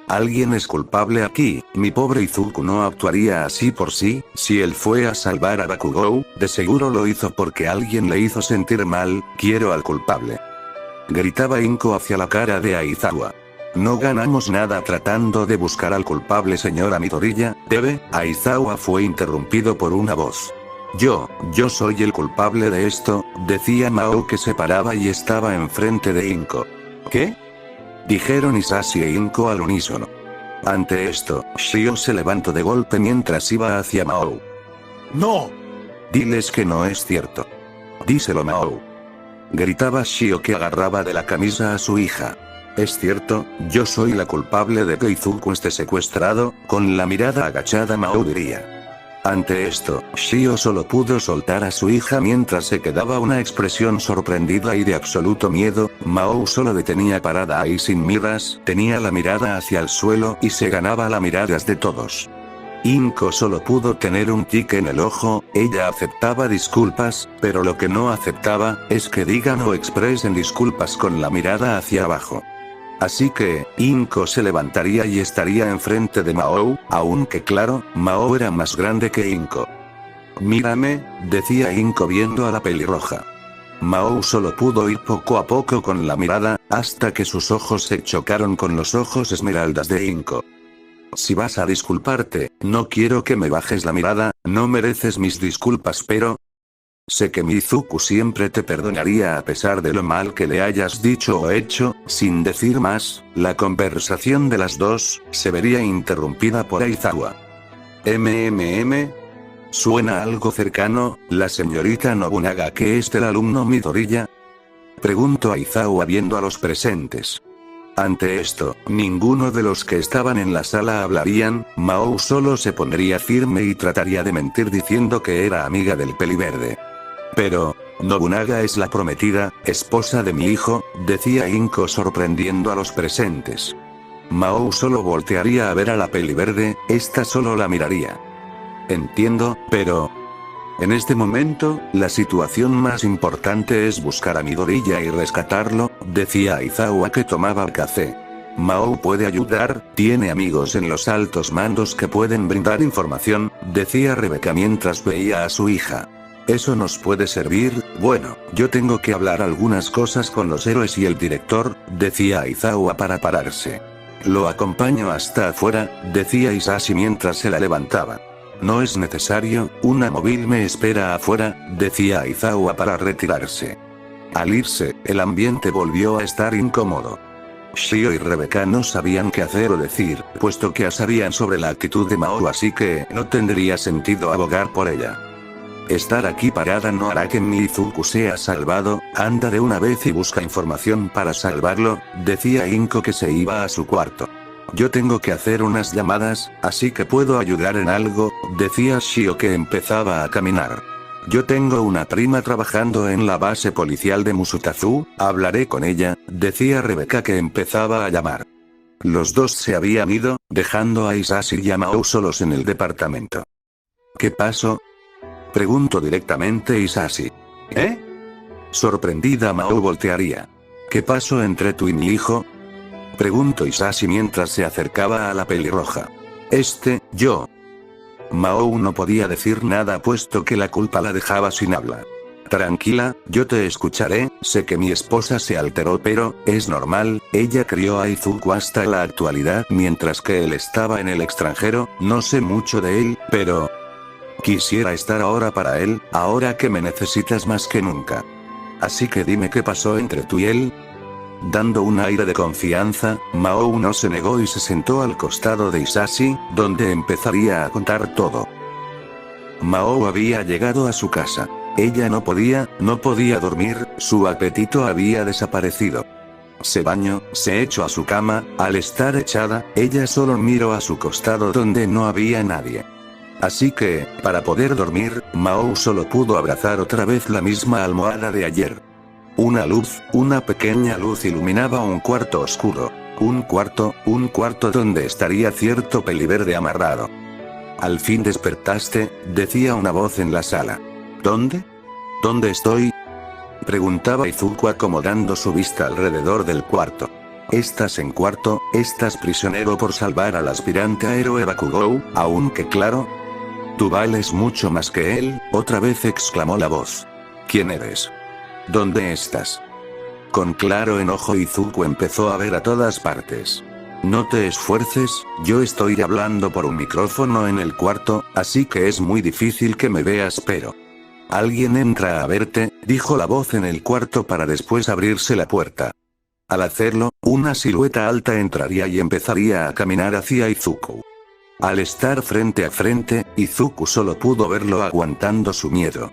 Alguien es culpable aquí, mi pobre Izuku no actuaría así por sí, si él fue a salvar a Bakugou, de seguro lo hizo porque alguien le hizo sentir mal, quiero al culpable. Gritaba Inko hacia la cara de Aizawa. No ganamos nada tratando de buscar al culpable, señora Midoriya, debe. Aizawa fue interrumpido por una voz. Yo soy el culpable de esto, decía Mao que se paraba y estaba enfrente de Inko. ¿Qué? Dijeron Hisashi e Inko al unísono. Ante esto, Shio se levantó de golpe mientras iba hacia Mao. ¡No! Diles que no es cierto. Díselo, Mao. Gritaba Shio que agarraba de la camisa a su hija. Es cierto, yo soy la culpable de que Izuku esté secuestrado, con la mirada agachada Mao diría. Ante esto, Shio solo pudo soltar a su hija mientras se quedaba una expresión sorprendida y de absoluto miedo. Mao solo detenía parada ahí sin miras, tenía la mirada hacia el suelo y se ganaba las miradas de todos. Inko solo pudo tener un tic en el ojo, ella aceptaba disculpas, pero lo que no aceptaba, es que digan o expresen disculpas con la mirada hacia abajo. Así que, Inko se levantaría y estaría enfrente de Mao, aunque claro, Mao era más grande que Inko. Mírame, decía Inko viendo a la pelirroja. Mao solo pudo ir poco a poco con la mirada, hasta que sus ojos se chocaron con los ojos esmeraldas de Inko. Si vas a disculparte, no quiero que me bajes la mirada, no mereces mis disculpas, pero sé que Mizuku siempre te perdonaría a pesar de lo mal que le hayas dicho o hecho. Sin decir más, la conversación de las dos se vería interrumpida por Aizawa. ¿Suena algo cercano, la señorita Nobunaga que es del alumno Midoriya? Preguntó Aizawa viendo a los presentes. Ante esto, ninguno de los que estaban en la sala hablarían, Mao solo se pondría firme y trataría de mentir diciendo que era amiga del peliverde. Pero, Nobunaga es la prometida, esposa de mi hijo, decía Inko sorprendiendo a los presentes. Mao solo voltearía a ver a la peliverde, esta solo la miraría. Entiendo, pero en este momento, la situación más importante es buscar a Midoriya y rescatarlo, decía Aizawa que tomaba café. Mao puede ayudar, tiene amigos en los altos mandos que pueden brindar información, decía Rebeca mientras veía a su hija. Eso nos puede servir. Bueno, yo tengo que hablar algunas cosas con los héroes y el director, decía Aizawa para pararse. Lo acompaño hasta afuera, decía Hisashi mientras se la levantaba. No es necesario, una móvil me espera afuera, decía Aizawa para retirarse. Al irse, el ambiente volvió a estar incómodo. Shio y Rebeca no sabían qué hacer o decir, puesto que sabían sobre la actitud de Mao, así que no tendría sentido abogar por ella. Estar aquí parada no hará que mi Izuku sea salvado, anda de una vez y busca información para salvarlo, decía Inko que se iba a su cuarto. Yo tengo que hacer unas llamadas, así que puedo ayudar en algo, decía Shio que empezaba a caminar. Yo tengo una prima trabajando en la base policial de Musutazu, hablaré con ella, decía Rebeca que empezaba a llamar. Los dos se habían ido, dejando a Hisashi y a Mao solos en el departamento. ¿Qué pasó? Preguntó directamente Hisashi. ¿Eh? Sorprendida Mao voltearía. ¿Qué pasó entre tú y mi hijo? Preguntó Hisashi mientras se acercaba a la pelirroja. Yo. Mao no podía decir nada puesto que la culpa la dejaba sin habla. Tranquila, yo te escucharé, sé que mi esposa se alteró pero, es normal, ella crió a Izuku hasta la actualidad mientras que él estaba en el extranjero, no sé mucho de él, pero quisiera estar ahora para él, ahora que me necesitas más que nunca. Así que dime qué pasó entre tú y él. Dando un aire de confianza, Mao no se negó y se sentó al costado de Hisashi, donde empezaría a contar todo. Mao había llegado a su casa. Ella no podía dormir, su apetito había desaparecido. Se bañó, se echó a su cama, al estar echada, ella solo miró a su costado donde no había nadie. Así que, para poder dormir, Mao solo pudo abrazar otra vez la misma almohada de ayer. Una pequeña luz iluminaba un cuarto oscuro. Un cuarto donde estaría cierto peliverde amarrado. Al fin despertaste, decía una voz en la sala. ¿Dónde? ¿Dónde estoy? Preguntaba Izuku acomodando su vista alrededor del cuarto. ¿Estás en cuarto? ¿Estás prisionero por salvar al aspirante a héroe Bakugou? Aunque claro. Tú vales mucho más que él, otra vez exclamó la voz. ¿Quién eres? ¿Dónde estás? Con claro enojo Izuku empezó a ver a todas partes. No te esfuerces, yo estoy hablando por un micrófono en el cuarto, así que es muy difícil que me veas pero... Alguien entra a verte, dijo la voz en el cuarto para después abrirse la puerta. Al hacerlo, una silueta alta entraría y empezaría a caminar hacia Izuku. Al estar frente a frente, Izuku solo pudo verlo aguantando su miedo.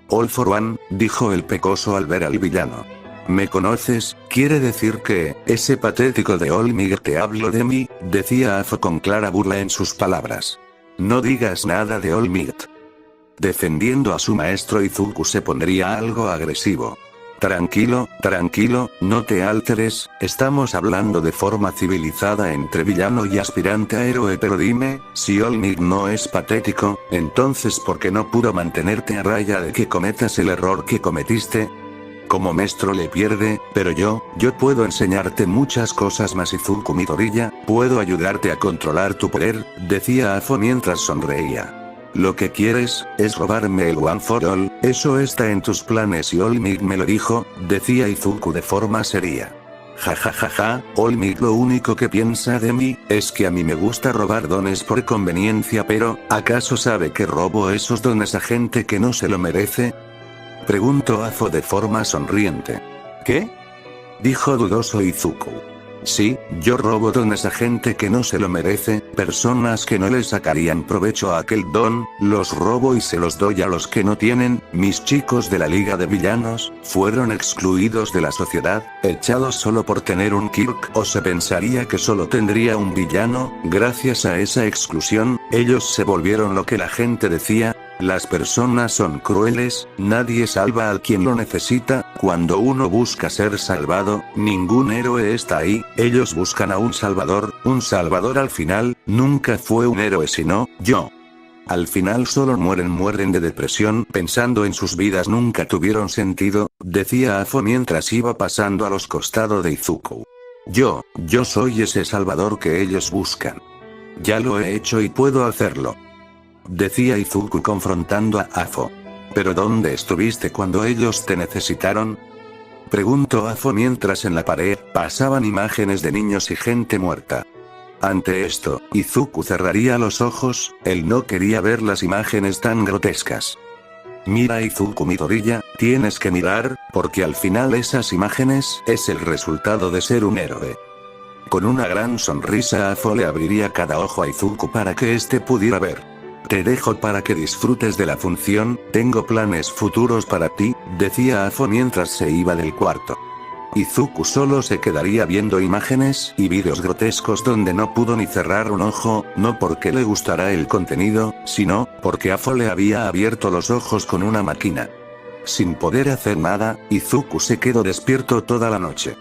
All for one, dijo el pecoso al ver al villano. ¿Me conoces? Quiere decir que, ese patético de All Might te habló de mí, decía Afo con clara burla en sus palabras. No digas nada de All Might. Defendiendo a su maestro Izuku se pondría algo agresivo. Tranquilo, no te alteres, estamos hablando de forma civilizada entre villano y aspirante a héroe pero dime, si All Might no es patético, entonces ¿por qué no pudo mantenerte a raya de que cometas el error que cometiste? Como maestro le pierde, pero yo puedo enseñarte muchas cosas más Izuku Midoriya, puedo ayudarte a controlar tu poder, decía Afo mientras sonreía. Lo que quieres, es robarme el One for All, eso está en tus planes y All Might me lo dijo, decía Izuku de forma seria. Ja, All Might lo único que piensa de mí, es que a mí me gusta robar dones por conveniencia pero, ¿acaso sabe que robo esos dones a gente que no se lo merece? Preguntó Afo de forma sonriente. ¿Qué? Dijo dudoso Izuku. Sí, yo robo dones a gente que no se lo merece, personas que no le sacarían provecho a aquel don, los robo y se los doy a los que no tienen, mis chicos de la Liga de Villanos, fueron excluidos de la sociedad, echados solo por tener un Kirk o se pensaría que solo tendría un villano, gracias a esa exclusión, ellos se volvieron lo que la gente decía. Las personas son crueles, nadie salva al quien lo necesita, cuando uno busca ser salvado, ningún héroe está ahí, ellos buscan a un salvador al final, nunca fue un héroe sino, yo. Al final solo mueren de depresión pensando en sus vidas nunca tuvieron sentido, decía Afo mientras iba pasando a los costados de Izuku. Yo soy ese salvador que ellos buscan. Ya lo he hecho y puedo hacerlo. Decía Izuku confrontando a Afo. ¿Pero dónde estuviste cuando ellos te necesitaron? Preguntó Afo mientras en la pared pasaban imágenes de niños y gente muerta. Ante esto, Izuku cerraría los ojos, él no quería ver las imágenes tan grotescas. Mira Izuku Midoriya, tienes que mirar, porque al final esas imágenes es el resultado de ser un héroe. Con una gran sonrisa Afo le abriría cada ojo a Izuku para que éste pudiera ver. Te dejo para que disfrutes de la función, tengo planes futuros para ti, decía Afo mientras se iba del cuarto. Izuku solo se quedaría viendo imágenes y vídeos grotescos donde no pudo ni cerrar un ojo, no porque le gustara el contenido, sino porque Afo le había abierto los ojos con una máquina. Sin poder hacer nada, Izuku se quedó despierto toda la noche.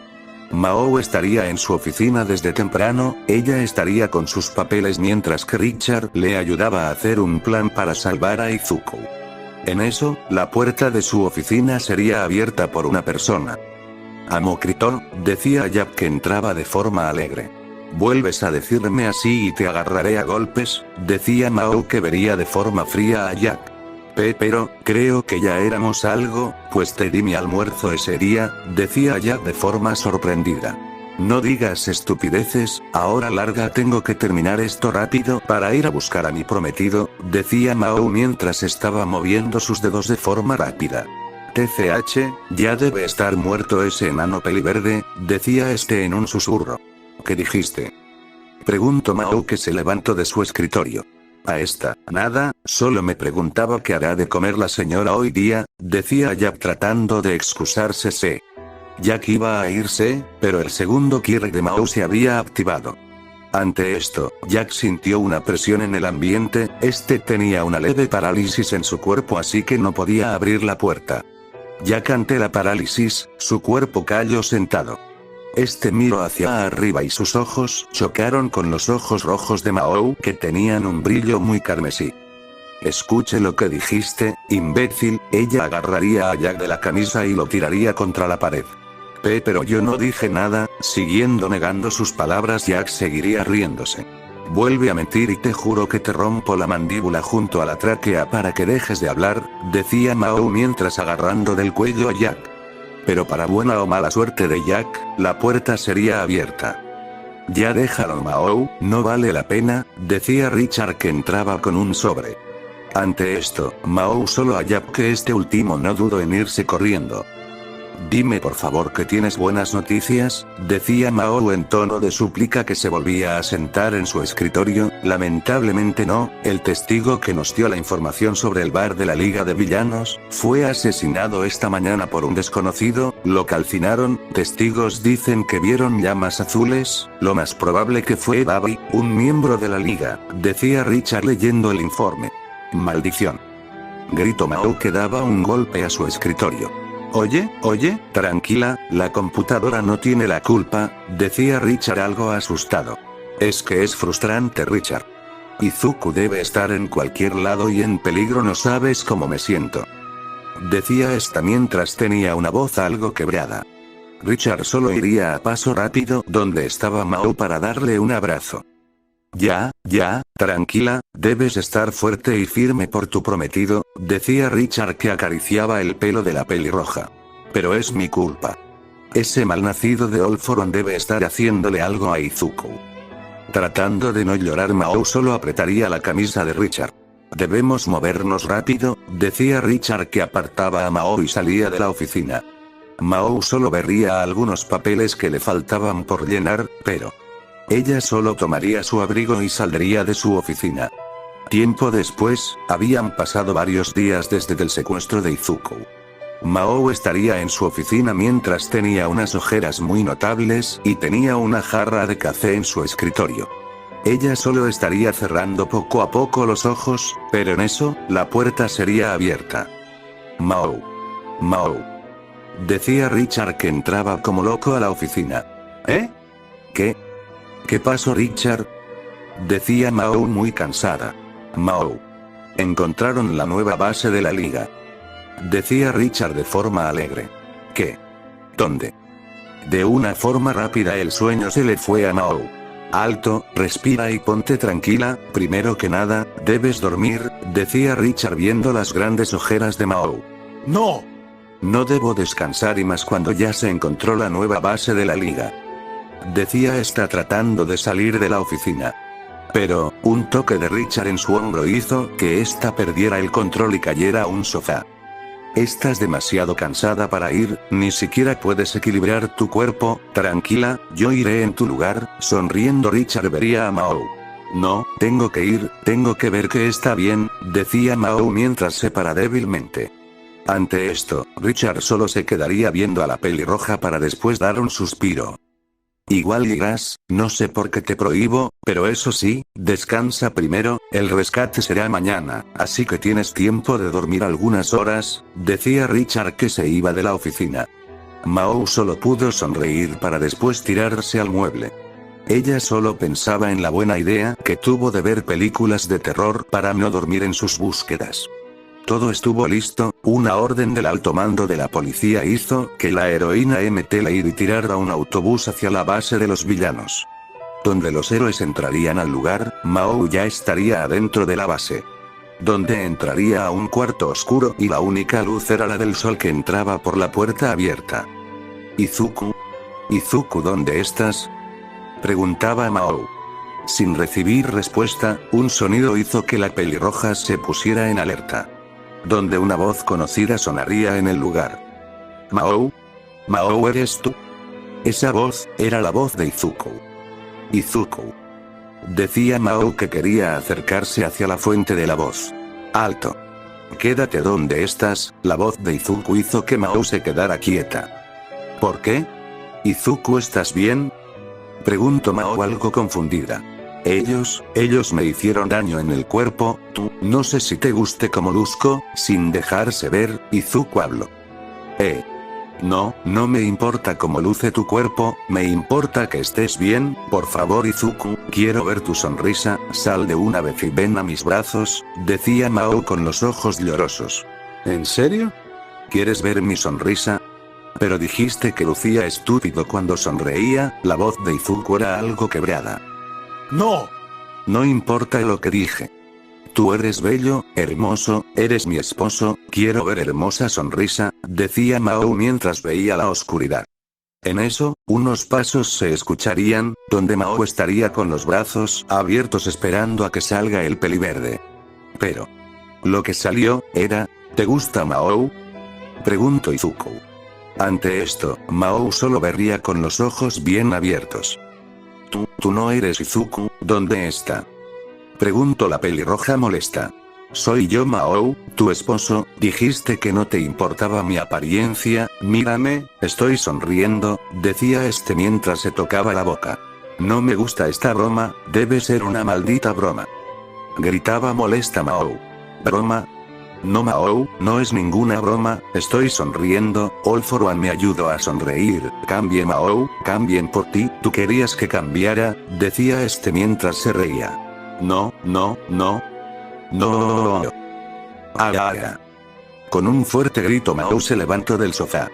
Mao estaría en su oficina desde temprano, ella estaría con sus papeles mientras que Richard le ayudaba a hacer un plan para salvar a Izuku. En eso, la puerta de su oficina sería abierta por una persona. Amocrito, decía Jack que entraba de forma alegre. Vuelves a decirme así y te agarraré a golpes, decía Mao que vería de forma fría a Jack. Pero, creo que ya éramos algo, pues te di mi almuerzo ese día, decía Jack de forma sorprendida. No digas estupideces, ahora larga tengo que terminar esto rápido para ir a buscar a mi prometido, decía Mao mientras estaba moviendo sus dedos de forma rápida. TCH, ya debe estar muerto ese enano peliverde, decía este en un susurro. ¿Qué dijiste? Preguntó Mao que se levantó de su escritorio. A esta, nada, solo me preguntaba qué hará de comer la señora hoy día, decía Jack tratando de excusarse. Jack iba a irse, pero el segundo Kirk de Mao se había activado. Ante esto, Jack sintió una presión en el ambiente, este tenía una leve parálisis en su cuerpo así que no podía abrir la puerta. Jack ante la parálisis, su cuerpo cayó sentado. Este miró hacia arriba y sus ojos chocaron con los ojos rojos de Mao que tenían un brillo muy carmesí. Escuche lo que dijiste, imbécil, ella agarraría a Jack de la camisa y lo tiraría contra la pared. Pero yo no dije nada, siguiendo negando sus palabras Jack seguiría riéndose. Vuelve a mentir y te juro que te rompo la mandíbula junto a la tráquea para que dejes de hablar, decía Mao mientras agarrando del cuello a Jack. Pero para buena o mala suerte de Jack, la puerta sería abierta. Ya déjalo Mao, no vale la pena, decía Richard que entraba con un sobre. Ante esto, Mao solo a Jack que este último no dudó en irse corriendo. Dime por favor que tienes buenas noticias, decía Mao en tono de súplica que se volvía a sentar en su escritorio, lamentablemente no, el testigo que nos dio la información sobre el bar de la Liga de Villanos, fue asesinado esta mañana por un desconocido, lo calcinaron, testigos dicen que vieron llamas azules, lo más probable que fue Bobby, un miembro de la Liga, decía Richard leyendo el informe. Maldición. Gritó Mao que daba un golpe a su escritorio. Oye, tranquila, la computadora no tiene la culpa, decía Richard algo asustado. Es que es frustrante Richard. Izuku debe estar en cualquier lado y en peligro no sabes cómo me siento. Decía esta mientras tenía una voz algo quebrada. Richard solo iría a paso rápido donde estaba Mao para darle un abrazo. Ya, tranquila, debes estar fuerte y firme por tu prometido, decía Richard que acariciaba el pelo de la pelirroja. Pero es mi culpa. Ese malnacido de Olforon debe estar haciéndole algo a Izuku. Tratando de no llorar Mao solo apretaría la camisa de Richard. Debemos movernos rápido, decía Richard que apartaba a Mao y salía de la oficina. Mao solo vería algunos papeles que le faltaban por llenar, pero ella solo tomaría su abrigo y saldría de su oficina. Tiempo después, habían pasado varios días desde el secuestro de Izuku. Mao estaría en su oficina mientras tenía unas ojeras muy notables y tenía una jarra de café en su escritorio. Ella solo estaría cerrando poco a poco los ojos, pero en eso, la puerta sería abierta. Mao. Decía Richard que entraba como loco a la oficina. ¿Qué pasó Richard? Decía Mao muy cansada. Mao. Encontraron la nueva base de la Liga. Decía Richard de forma alegre. ¿Qué? ¿Dónde? De una forma rápida el sueño se le fue a Mao. Alto, respira y ponte tranquila, primero que nada, debes dormir, decía Richard viendo las grandes ojeras de Mao. ¡No! No debo descansar y más cuando ya se encontró la nueva base de la Liga. Decía esta tratando de salir de la oficina. Pero, un toque de Richard en su hombro hizo que ésta perdiera el control y cayera a un sofá. Estás demasiado cansada para ir, ni siquiera puedes equilibrar tu cuerpo, tranquila, yo iré en tu lugar, sonriendo Richard vería a Mao. No, tengo que ir, tengo que ver que está bien, decía Mao mientras se para débilmente. Ante esto, Richard solo se quedaría viendo a la pelirroja para después dar un suspiro. Igual irás, no sé por qué te prohíbo, pero eso sí, descansa primero, el rescate será mañana, así que tienes tiempo de dormir algunas horas, decía Richard que se iba de la oficina. Mao solo pudo sonreír para después tirarse al mueble. Ella solo pensaba en la buena idea que tuvo de ver películas de terror para no dormir en sus búsquedas. Todo estuvo listo, una orden del alto mando de la policía hizo que la heroína Mt. Lady tirara un autobús hacia la base de los villanos. Donde los héroes entrarían al lugar, Mao ya estaría adentro de la base. Donde entraría a un cuarto oscuro y la única luz era la del sol que entraba por la puerta abierta. ¿Izuku? ¿Izuku dónde estás? Preguntaba Mao. Sin recibir respuesta, un sonido hizo que la pelirroja se pusiera en alerta. Donde una voz conocida sonaría en el lugar. Mao. Mao, ¿eres tú? Esa voz, era la voz de Izuku. Izuku. decía Mao, que quería acercarse hacia la fuente de la voz. Alto. Quédate donde estás. La voz de Izuku hizo que Mao se quedara quieta. ¿Por qué? Izuku, ¿estás bien? Preguntó Mao algo confundida. Ellos me hicieron daño en el cuerpo, no sé si te guste como luzco. Sin dejarse ver, Izuku habló. No me importa cómo luce tu cuerpo, me importa que estés bien. Por favor, Izuku, quiero ver tu sonrisa. Sal de una vez y ven a mis brazos, decía Mao con los ojos llorosos. ¿En serio? ¿Quieres ver mi sonrisa? Pero dijiste que lucía estúpido cuando sonreía. La voz de Izuku era algo quebrada. ¡No! No importa lo que dije. Tú eres bello, hermoso, eres mi esposo, quiero ver hermosa sonrisa, decía Mao mientras veía la oscuridad. En eso, unos pasos se escucharían, donde Mao estaría con los brazos abiertos esperando a que salga el peliverde. Pero lo que salió era, ¿te gusta, Mao?, preguntó Izuku. Ante esto, Mao solo vería con los ojos bien abiertos. Tú no eres Izuku, ¿dónde está?, preguntó la pelirroja molesta. Soy yo, Mao, tu esposo. Dijiste que no te importaba mi apariencia. Mírame, estoy sonriendo, decía este mientras se tocaba la boca. No me gusta esta broma, debe ser una maldita broma, gritaba molesta Mao. ¿Broma? No, Mao, no es ninguna broma, estoy sonriendo. All for One me ayudó a sonreír. Cambie, Mao, cambien por ti. Tú querías que cambiara, decía este mientras se reía. No. Con un fuerte grito Mao se levantó del sofá.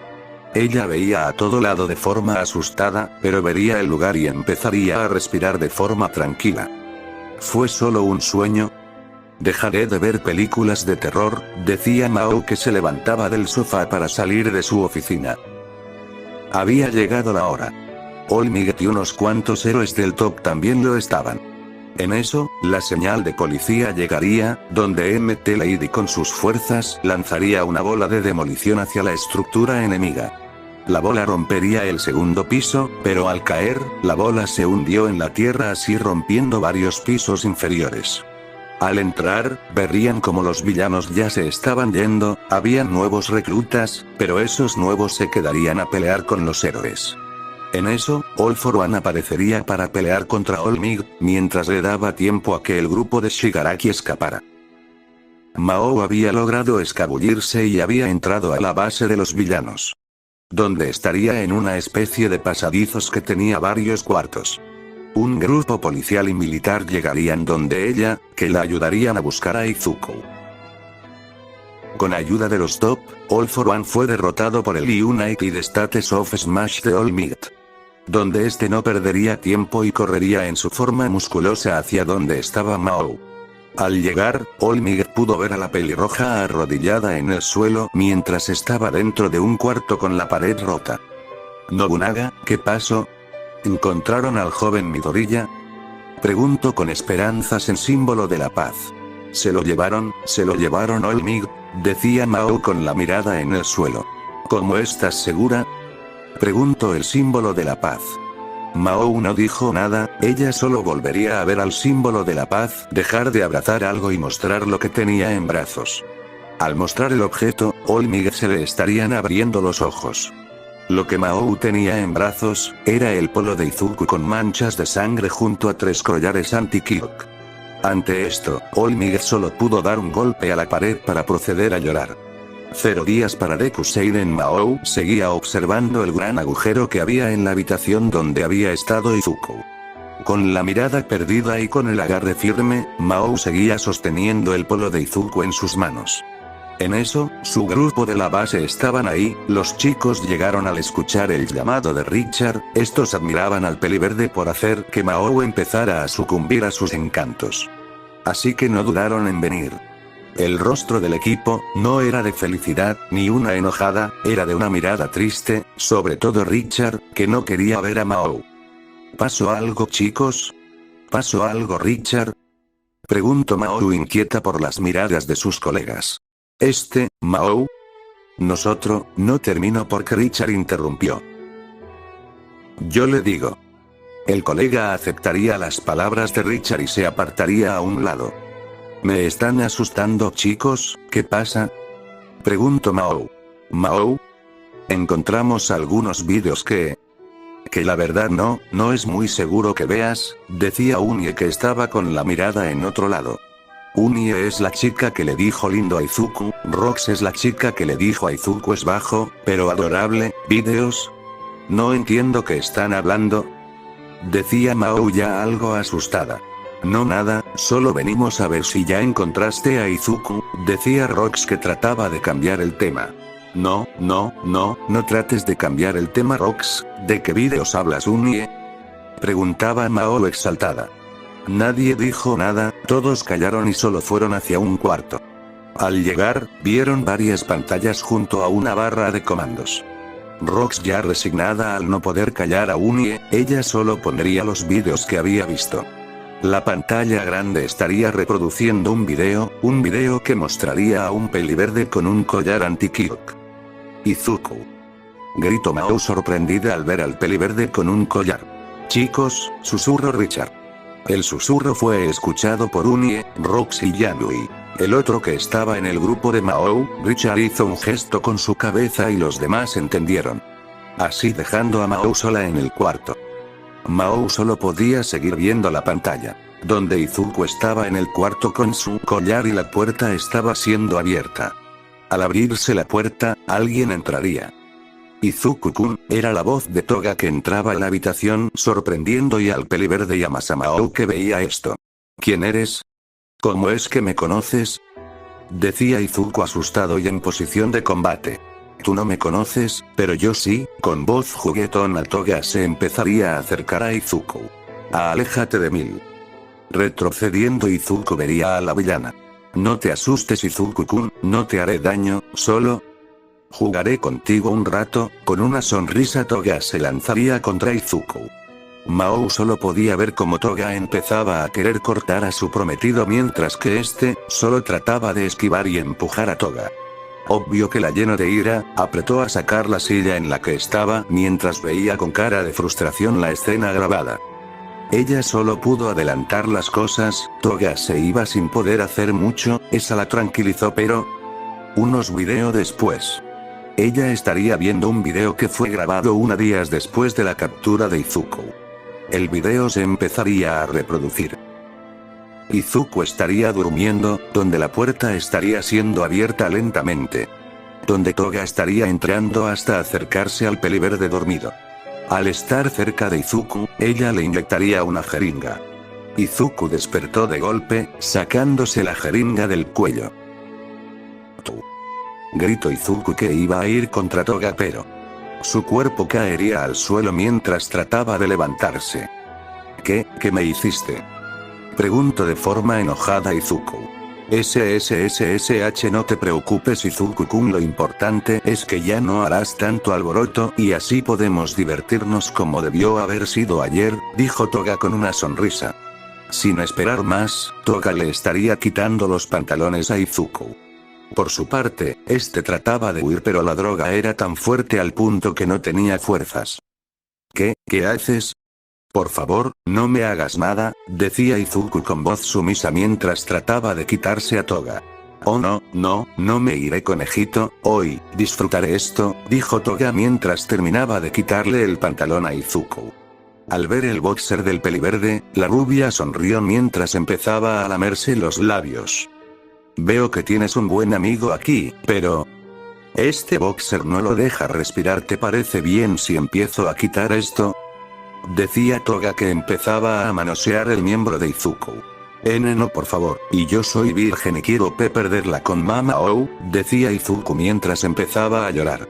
Ella veía a todo lado de forma asustada, pero vería el lugar y empezaría a respirar de forma tranquila. ¿Fue solo un sueño? Dejaré de ver películas de terror, decía Mao, que se levantaba del sofá para salir de su oficina. Había llegado la hora. All Might y unos cuantos héroes del top también lo estaban. En eso, la señal de policía llegaría, donde MT Lady con sus fuerzas lanzaría una bola de demolición hacia la estructura enemiga. La bola rompería el segundo piso, pero al caer, la bola se hundió en la tierra, así rompiendo varios pisos inferiores. Al entrar, verían como los villanos ya se estaban yendo, habían nuevos reclutas, pero esos nuevos se quedarían a pelear con los héroes. En eso, All for One aparecería para pelear contra All Might, mientras le daba tiempo a que el grupo de Shigaraki escapara. Mao había logrado escabullirse y había entrado a la base de los villanos, donde estaría en una especie de pasadizos que tenía varios cuartos. Un grupo policial y militar llegarían donde ella, que la ayudarían a buscar a Izuku. Con ayuda de los top, All for One fue derrotado por el United States of Smash de All Might, donde este no perdería tiempo y correría en su forma musculosa hacia donde estaba Mao. Al llegar, All Might pudo ver a la pelirroja arrodillada en el suelo mientras estaba dentro de un cuarto con la pared rota. Nobunaga, ¿qué pasó? ¿Encontraron al joven Midoriya?, preguntó con esperanzas en símbolo de la paz. Se lo llevaron All Might, decía Mao con la mirada en el suelo. ¿Cómo estás segura?, preguntó el símbolo de la paz. Mao no dijo nada, ella solo volvería a ver al símbolo de la paz, dejar de abrazar algo y mostrar lo que tenía en brazos. Al mostrar el objeto, All Might se le estarían abriendo los ojos. Lo que Mao tenía en brazos, era el polo de Izuku con manchas de sangre junto a 3 collares anti-Kyok. Ante esto, All Might solo pudo dar un golpe a la pared para proceder a llorar. 0 días para Deku Seinen. Mao seguía observando el gran agujero que había en la habitación donde había estado Izuku. Con la mirada perdida y con el agarre firme, Mao seguía sosteniendo el polo de Izuku en sus manos. En eso, su grupo de la base estaban ahí. Los chicos llegaron al escuchar el llamado de Richard. Estos admiraban al peliverde por hacer que Mao empezara a sucumbir a sus encantos, así que no dudaron en venir. El rostro del equipo no era de felicidad ni una enojada, era de una mirada triste, sobre todo Richard, que no quería ver a Mao. ¿Pasó algo, chicos? ¿Pasó algo, Richard?, preguntó Mao inquieta por las miradas de sus colegas. Mao. Nosotros, no terminó porque Richard interrumpió. Yo le digo. El colega aceptaría las palabras de Richard y se apartaría a un lado. ¿Me están asustando, chicos? ¿Qué pasa? Preguntó Mao. Mao. Encontramos algunos vídeos que la verdad no es muy seguro que veas, decía Unie, que estaba con la mirada en otro lado. Unie es la chica que le dijo lindo a Izuku, Rox es la chica que le dijo a Izuku es bajo, pero adorable. ¿Vídeos? No entiendo qué están hablando, decía Mao ya algo asustada. No, nada, solo venimos a ver si ya encontraste a Izuku, decía Rox, que trataba de cambiar el tema. No trates de cambiar el tema, Rox. ¿De qué vídeos hablas, Unie? Preguntaba Mao exaltada. Nadie dijo nada, todos callaron y solo fueron hacia un cuarto. Al llegar, vieron varias pantallas junto a una barra de comandos. Rox, ya resignada al no poder callar a Unie, ella solo pondría los vídeos que había visto. La pantalla grande estaría reproduciendo un video que mostraría a un peliverde con un collar anti-Kyok. Izuku. Gritó Mao sorprendida al ver al peliverde con un collar. Chicos, susurró Richard. El susurro fue escuchado por Unie, Rox y Yanui. El otro que estaba en el grupo de Mao, Richard, hizo un gesto con su cabeza y los demás entendieron. Así dejando a Mao sola en el cuarto. Mao solo podía seguir viendo la pantalla, donde Izuku estaba en el cuarto con su collar y la puerta estaba siendo abierta. Al abrirse la puerta, alguien entraría. Izuku-kun, era la voz de Toga que entraba a la habitación sorprendiendo y al peliverde y a Masamao que veía esto. ¿Quién eres? ¿Cómo es que me conoces? Decía Izuku asustado y en posición de combate. Tú no me conoces, pero yo sí. Con voz juguetona Toga se empezaría a acercar a Izuku. Aléjate de mí. Retrocediendo, Izuku vería a la villana. No te asustes, Izuku-kun, no te haré daño, solo jugaré contigo un rato. Con una sonrisa Toga se lanzaría contra Izuku. Mao solo podía ver cómo Toga empezaba a querer cortar a su prometido mientras que este solo trataba de esquivar y empujar a Toga. Obvio que la llenó de ira, apretó a sacar la silla en la que estaba mientras veía con cara de frustración la escena grabada. Ella solo pudo adelantar las cosas, Toga se iba sin poder hacer mucho, esa la tranquilizó, pero unos videos después. Ella estaría viendo un video que fue grabado unos días después de la captura de Izuku. El video se empezaría a reproducir. Izuku estaría durmiendo, donde la puerta estaría siendo abierta lentamente. Donde Toga estaría entrando hasta acercarse al peliverde dormido. Al estar cerca de Izuku, ella le inyectaría una jeringa. Izuku despertó de golpe, sacándose la jeringa del cuello. Gritó Izuku que iba a ir contra Toga, pero su cuerpo caería al suelo mientras trataba de levantarse. ¿Qué me hiciste? Preguntó de forma enojada Izuku. SSSSH, no te preocupes, Izuku-kun, lo importante es que ya no harás tanto alboroto y así podemos divertirnos como debió haber sido ayer, dijo Toga con una sonrisa. Sin esperar más, Toga le estaría quitando los pantalones a Izuku. Por su parte, este trataba de huir, pero la droga era tan fuerte al punto que no tenía fuerzas. ¿Qué haces? Por favor, no me hagas nada, decía Izuku con voz sumisa mientras trataba de quitarse a Toga. Oh no me iré, conejito, hoy disfrutaré esto, dijo Toga mientras terminaba de quitarle el pantalón a Izuku. Al ver el boxer del peliverde, la rubia sonrió mientras empezaba a lamerse los labios. Veo que tienes un buen amigo aquí, pero este boxer no lo deja respirar. ¿Te parece bien si empiezo a quitar esto? Decía Toga que empezaba a manosear el miembro de Izuku. No, por favor, y yo soy virgen y quiero perderla con Mamao, decía Izuku mientras empezaba a llorar.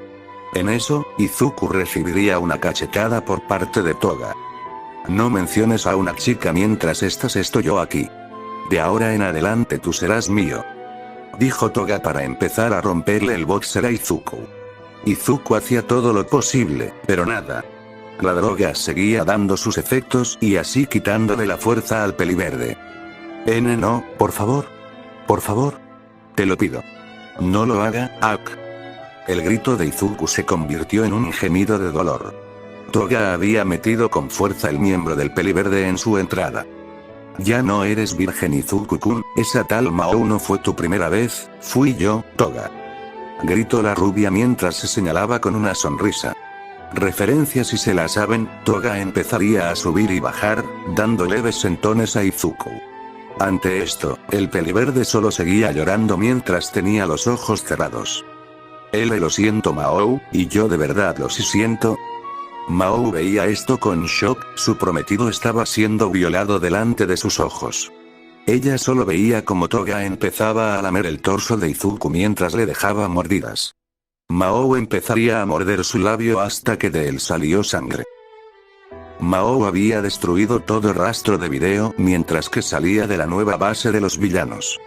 En eso, Izuku recibiría una cachetada por parte de Toga. No menciones a una chica mientras estoy yo aquí. De ahora en adelante tú serás mío, dijo Toga para empezar a romperle el boxer a Izuku. Izuku hacía todo lo posible, pero nada. La droga seguía dando sus efectos y así quitándole la fuerza al peliverde. No, por favor. Por favor. Te lo pido. No lo haga, Ak. El grito de Izuku se convirtió en un gemido de dolor. Toga había metido con fuerza el miembro del peliverde en su entrada. Ya no eres virgen Izuku-kun, esa tal Mao no fue tu primera vez, fui yo, Toga. Gritó la rubia mientras se señalaba con una sonrisa. Referencias si se la saben, Toga empezaría a subir y bajar, dando leves sentones a Izuku. Ante esto, el peliverde solo seguía llorando mientras tenía los ojos cerrados. Lo siento Mao, y yo de verdad lo siento. Mao veía esto con shock, su prometido estaba siendo violado delante de sus ojos. Ella solo veía como Toga empezaba a lamer el torso de Izuku mientras le dejaba mordidas. Mao empezaría a morder su labio hasta que de él salió sangre. Mao había destruido todo rastro de video mientras que salía de la nueva base de los villanos.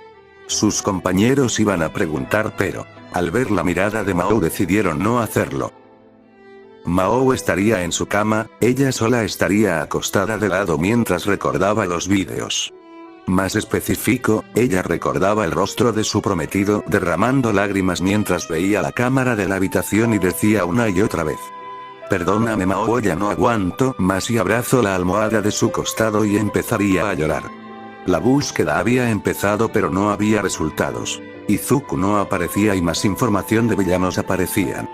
Sus compañeros iban a preguntar pero, al ver la mirada de Mao decidieron no hacerlo. Mao estaría en su cama, ella sola estaría acostada de lado mientras recordaba los vídeos. Más específico, ella recordaba el rostro de su prometido derramando lágrimas mientras veía la cámara de la habitación y decía una y otra vez: perdóname Mao, ya no aguanto más, y abrazó la almohada de su costado y empezaría a llorar. La búsqueda había empezado pero no había resultados. Izuku no aparecía y más información de villanos aparecían.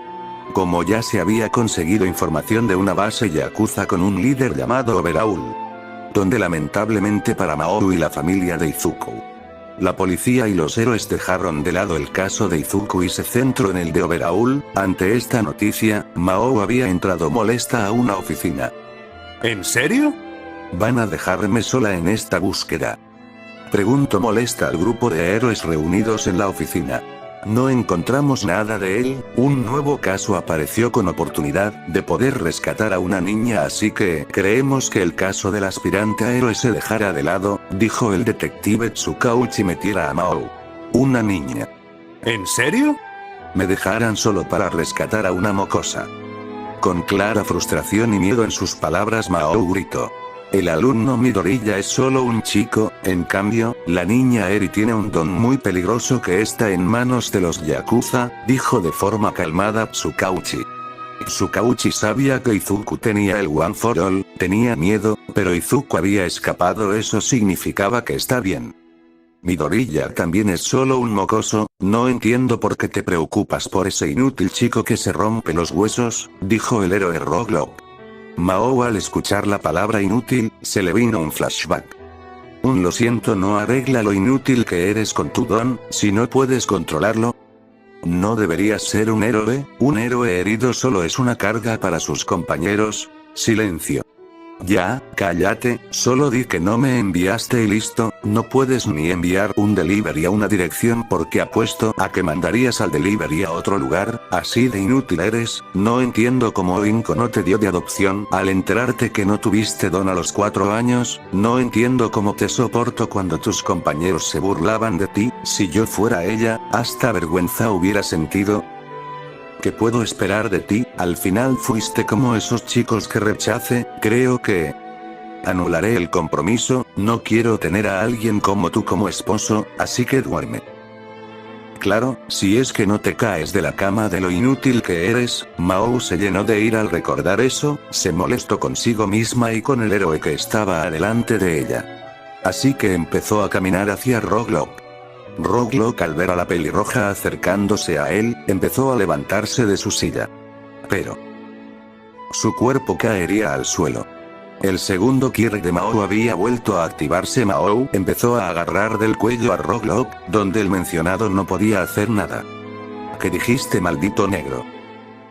Como ya se había conseguido información de una base yakuza con un líder llamado Overhaul, donde lamentablemente para Mao y la familia de Izuku, la policía y los héroes dejaron de lado el caso de Izuku y se centró en el de Overhaul. Ante esta noticia, Mao había entrado molesta a una oficina. ¿En serio? ¿Van a dejarme sola en esta búsqueda?, preguntó molesta al grupo de héroes reunidos en la oficina. No encontramos nada de él, un nuevo caso apareció con oportunidad de poder rescatar a una niña, así que creemos que el caso del aspirante a héroe se dejará de lado, dijo el detective Tsukauchi metiera a Mao. Una niña. ¿En serio? Me dejarán solo para rescatar a una mocosa. Con clara frustración y miedo en sus palabras, Mao gritó: el alumno Midoriya es solo un chico, en cambio, la niña Eri tiene un don muy peligroso que está en manos de los yakuza, dijo de forma calmada Tsukauchi. Tsukauchi sabía que Izuku tenía el One for All, tenía miedo, pero Izuku había escapado, eso significaba que está bien. Midoriya también es solo un mocoso, no entiendo por qué te preocupas por ese inútil chico que se rompe los huesos, dijo el héroe Rocklock. Mao al escuchar la palabra inútil, se le vino un flashback. Lo siento no arregla lo inútil que eres con tu don, si no puedes controlarlo. ¿No deberías ser un héroe herido solo es una carga para sus compañeros? Silencio. Ya, cállate, solo di que no me enviaste y listo, no puedes ni enviar un delivery a una dirección porque apuesto a que mandarías al delivery a otro lugar, así de inútil eres, no entiendo cómo Inko no te dio de adopción al enterarte que no tuviste don a los 4 años, no entiendo cómo te soporto cuando tus compañeros se burlaban de ti, si yo fuera ella, hasta vergüenza hubiera sentido. ¿Qué puedo esperar de ti? Al final fuiste como esos chicos que rechace, creo que anularé el compromiso, no quiero tener a alguien como tú como esposo, así que duerme. Claro, si es que no te caes de la cama de lo inútil que eres. Mao se llenó de ira al recordar eso, se molestó consigo misma y con el héroe que estaba adelante de ella. Así que empezó a caminar hacia Rocklock. Rocklock al ver a la pelirroja acercándose a él, empezó a levantarse de su silla. Pero su cuerpo caería al suelo. El segundo Kirk de Mao había vuelto a activarse. Mao empezó a agarrar del cuello a Rocklock, donde el mencionado no podía hacer nada. ¿Qué dijiste, maldito negro?,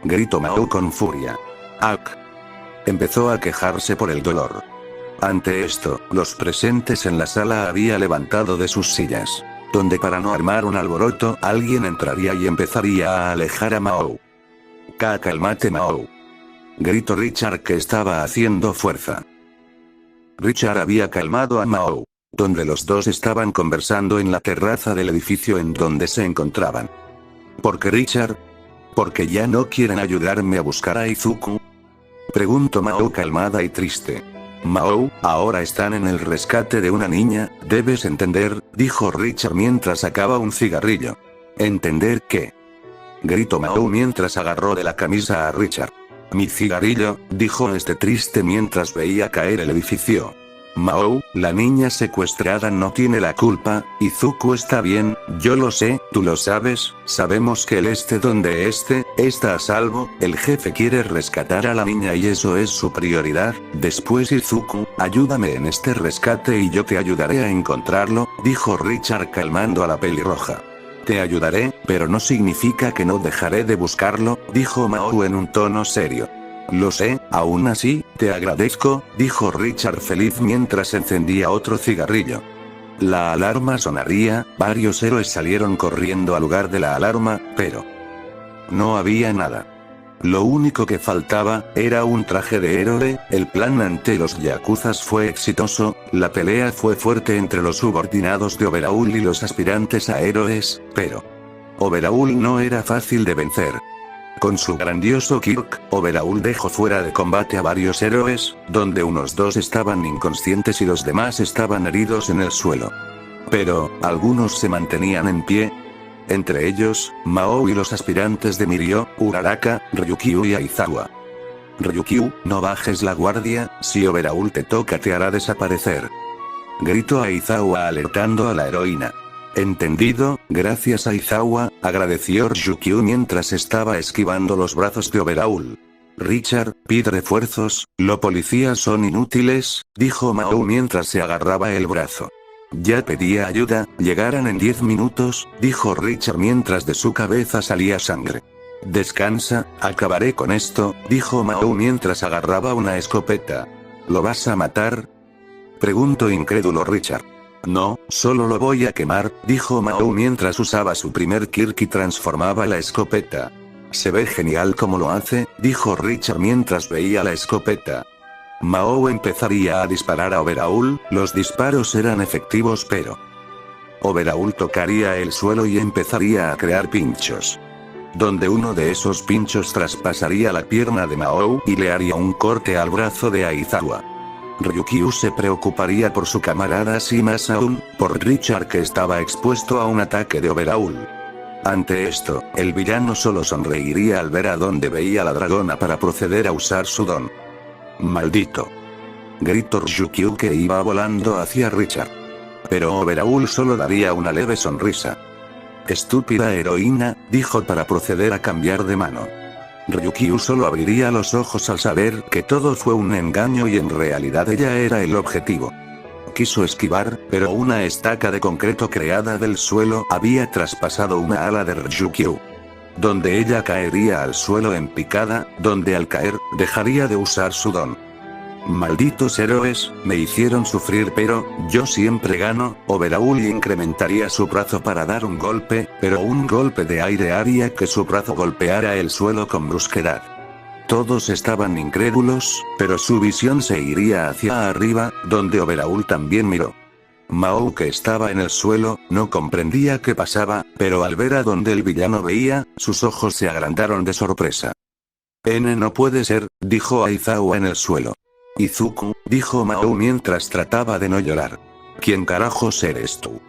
gritó Mao con furia. ¡Ak! Empezó a quejarse por el dolor. Ante esto, los presentes en la sala había levantado de sus sillas, donde para no armar un alboroto, alguien entraría y empezaría a alejar a Mao. ¡Cálmate, Mao!, gritó Richard, que estaba haciendo fuerza. Richard había calmado a Mao, donde los dos estaban conversando en la terraza del edificio en donde se encontraban. ¿Por qué, Richard? ¿Porque ya no quieren ayudarme a buscar a Izuku?, preguntó Mao calmada y triste. Mao, ahora están en el rescate de una niña, debes entender, dijo Richard mientras sacaba un cigarrillo. ¿Entender qué?, gritó Mao mientras agarró de la camisa a Richard. Mi cigarrillo, dijo este triste mientras veía caer el edificio. Mao, la niña secuestrada no tiene la culpa. Izuku está bien, yo lo sé, tú lo sabes, sabemos que el donde está a salvo. El jefe quiere rescatar a la niña y eso es su prioridad. Después Izuku, ayúdame en este rescate y yo te ayudaré a encontrarlo, dijo Richard calmando a la pelirroja. Te ayudaré, pero no significa que no dejaré de buscarlo, dijo Mao en un tono serio. Lo sé, aún así, te agradezco, dijo Richard feliz mientras encendía otro cigarrillo. La alarma sonaría, varios héroes salieron corriendo al lugar de la alarma, pero no había nada. Lo único que faltaba, era un traje de héroe. El plan ante los yakuzas fue exitoso, la pelea fue fuerte entre los subordinados de Overhaul y los aspirantes a héroes, pero Overhaul no era fácil de vencer. Con su grandioso Kirk, Overhaul dejó fuera de combate a varios héroes, donde unos 2 estaban inconscientes y los demás estaban heridos en el suelo. Pero, algunos se mantenían en pie. Entre ellos, Mao y los aspirantes de Mirio, Uraraka, Ryukyu y Aizawa. Ryukyu, no bajes la guardia, si Overhaul te toca te hará desaparecer. Gritó Aizawa alertando a la heroína. Entendido, gracias Aizawa, agradeció Ryukyu mientras estaba esquivando los brazos de Overhaul. Richard, pide refuerzos, los policías son inútiles, dijo Mao mientras se agarraba el brazo. Ya pedía ayuda, llegarán en 10 minutos, dijo Richard mientras de su cabeza salía sangre. Descansa, acabaré con esto, dijo Mao mientras agarraba una escopeta. ¿Lo vas a matar?, preguntó incrédulo Richard. No, solo lo voy a quemar, dijo Mao mientras usaba su primer Kirk y transformaba la escopeta. Se ve genial como lo hace, dijo Richard mientras veía la escopeta. Mao empezaría a disparar a Overhaul, los disparos eran efectivos pero Overhaul tocaría el suelo y empezaría a crear pinchos. Donde uno de esos pinchos traspasaría la pierna de Mao y le haría un corte al brazo de Aizawa. Ryukyu se preocuparía por su camarada y más aún, por Richard que estaba expuesto a un ataque de Overhaul. Ante esto, el villano solo sonreiría al ver a dónde veía la dragona para proceder a usar su don. ¡Maldito!, gritó Ryukyu que iba volando hacia Richard. Pero Overhaul solo daría una leve sonrisa. Estúpida heroína, dijo para proceder a cambiar de mano. Ryukyu solo abriría los ojos al saber que todo fue un engaño y en realidad ella era el objetivo. Quiso esquivar, pero una estaca de concreto creada del suelo había traspasado una ala de Ryukyu. Donde ella caería al suelo en picada, donde al caer, dejaría de usar su don. Malditos héroes, me hicieron sufrir pero, yo siempre gano. Overhaul incrementaría su brazo para dar un golpe, pero un golpe de aire haría que su brazo golpeara el suelo con brusquedad. Todos estaban incrédulos, pero su visión se iría hacia arriba, donde Overhaul también miró. Mao que estaba en el suelo, no comprendía qué pasaba, pero al ver a donde el villano veía, sus ojos se agrandaron de sorpresa. No puede ser, dijo Aizawa en el suelo. Izuku, dijo Mao mientras trataba de no llorar. ¿Quién carajos eres tú?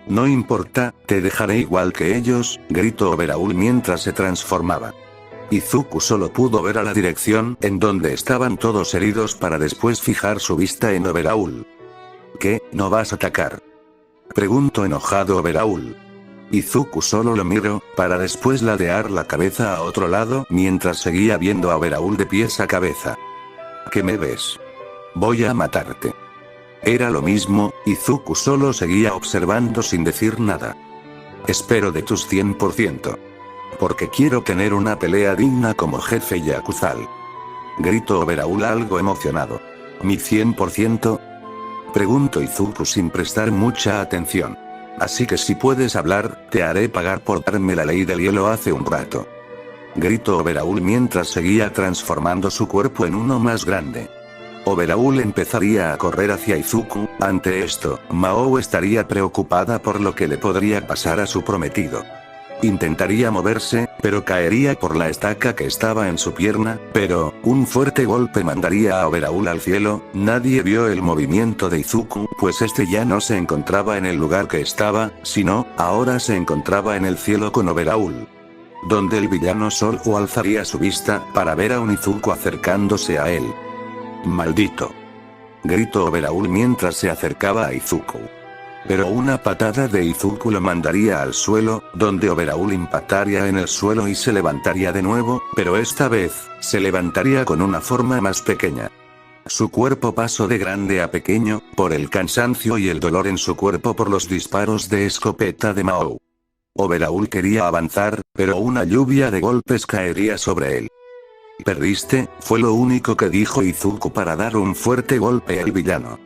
No importa, te dejaré igual que ellos, gritó Overhaul mientras se transformaba. Izuku solo pudo ver a la dirección en donde estaban todos heridos para después fijar su vista en Overhaul. ¿Qué, no vas a atacar?, preguntó enojado Overhaul. Izuku solo lo miró, para después ladear la cabeza a otro lado mientras seguía viendo a Overhaul de pies a cabeza. ¿Qué me ves? Voy a matarte. Era lo mismo, Izuku solo seguía observando sin decir nada. Espero de tus 100%. Porque quiero tener una pelea digna como jefe yakuzal. Gritó Overhaul algo emocionado. ¿Mi 100%? Preguntó Izuku sin prestar mucha atención. Así que si puedes hablar, te haré pagar por darme la ley del hielo hace un rato. Gritó Overhaul mientras seguía transformando su cuerpo en uno más grande. Overhaul empezaría a correr hacia Izuku. Ante esto, Mao estaría preocupada por lo que le podría pasar a su prometido. Intentaría moverse, pero caería por la estaca que estaba en su pierna, pero, un fuerte golpe mandaría a Overhaul al cielo. Nadie vio el movimiento de Izuku, pues este ya no se encontraba en el lugar que estaba, sino, ahora se encontraba en el cielo con Overhaul. donde el villano solo alzaría su vista para ver a un Izuku acercándose a él. ¡Maldito!, gritó Oberaul mientras se acercaba a Izuku. Pero una patada de Izuku lo mandaría al suelo, donde Oberaul impactaría en el suelo y se levantaría de nuevo, pero esta vez, se levantaría con una forma más pequeña. Su cuerpo pasó de grande a pequeño, por el cansancio y el dolor en su cuerpo por los disparos de escopeta de Mao. Oberaul quería avanzar, pero una lluvia de golpes caería sobre él. «Perdiste», fue lo único que dijo Izuku para dar un fuerte golpe al villano.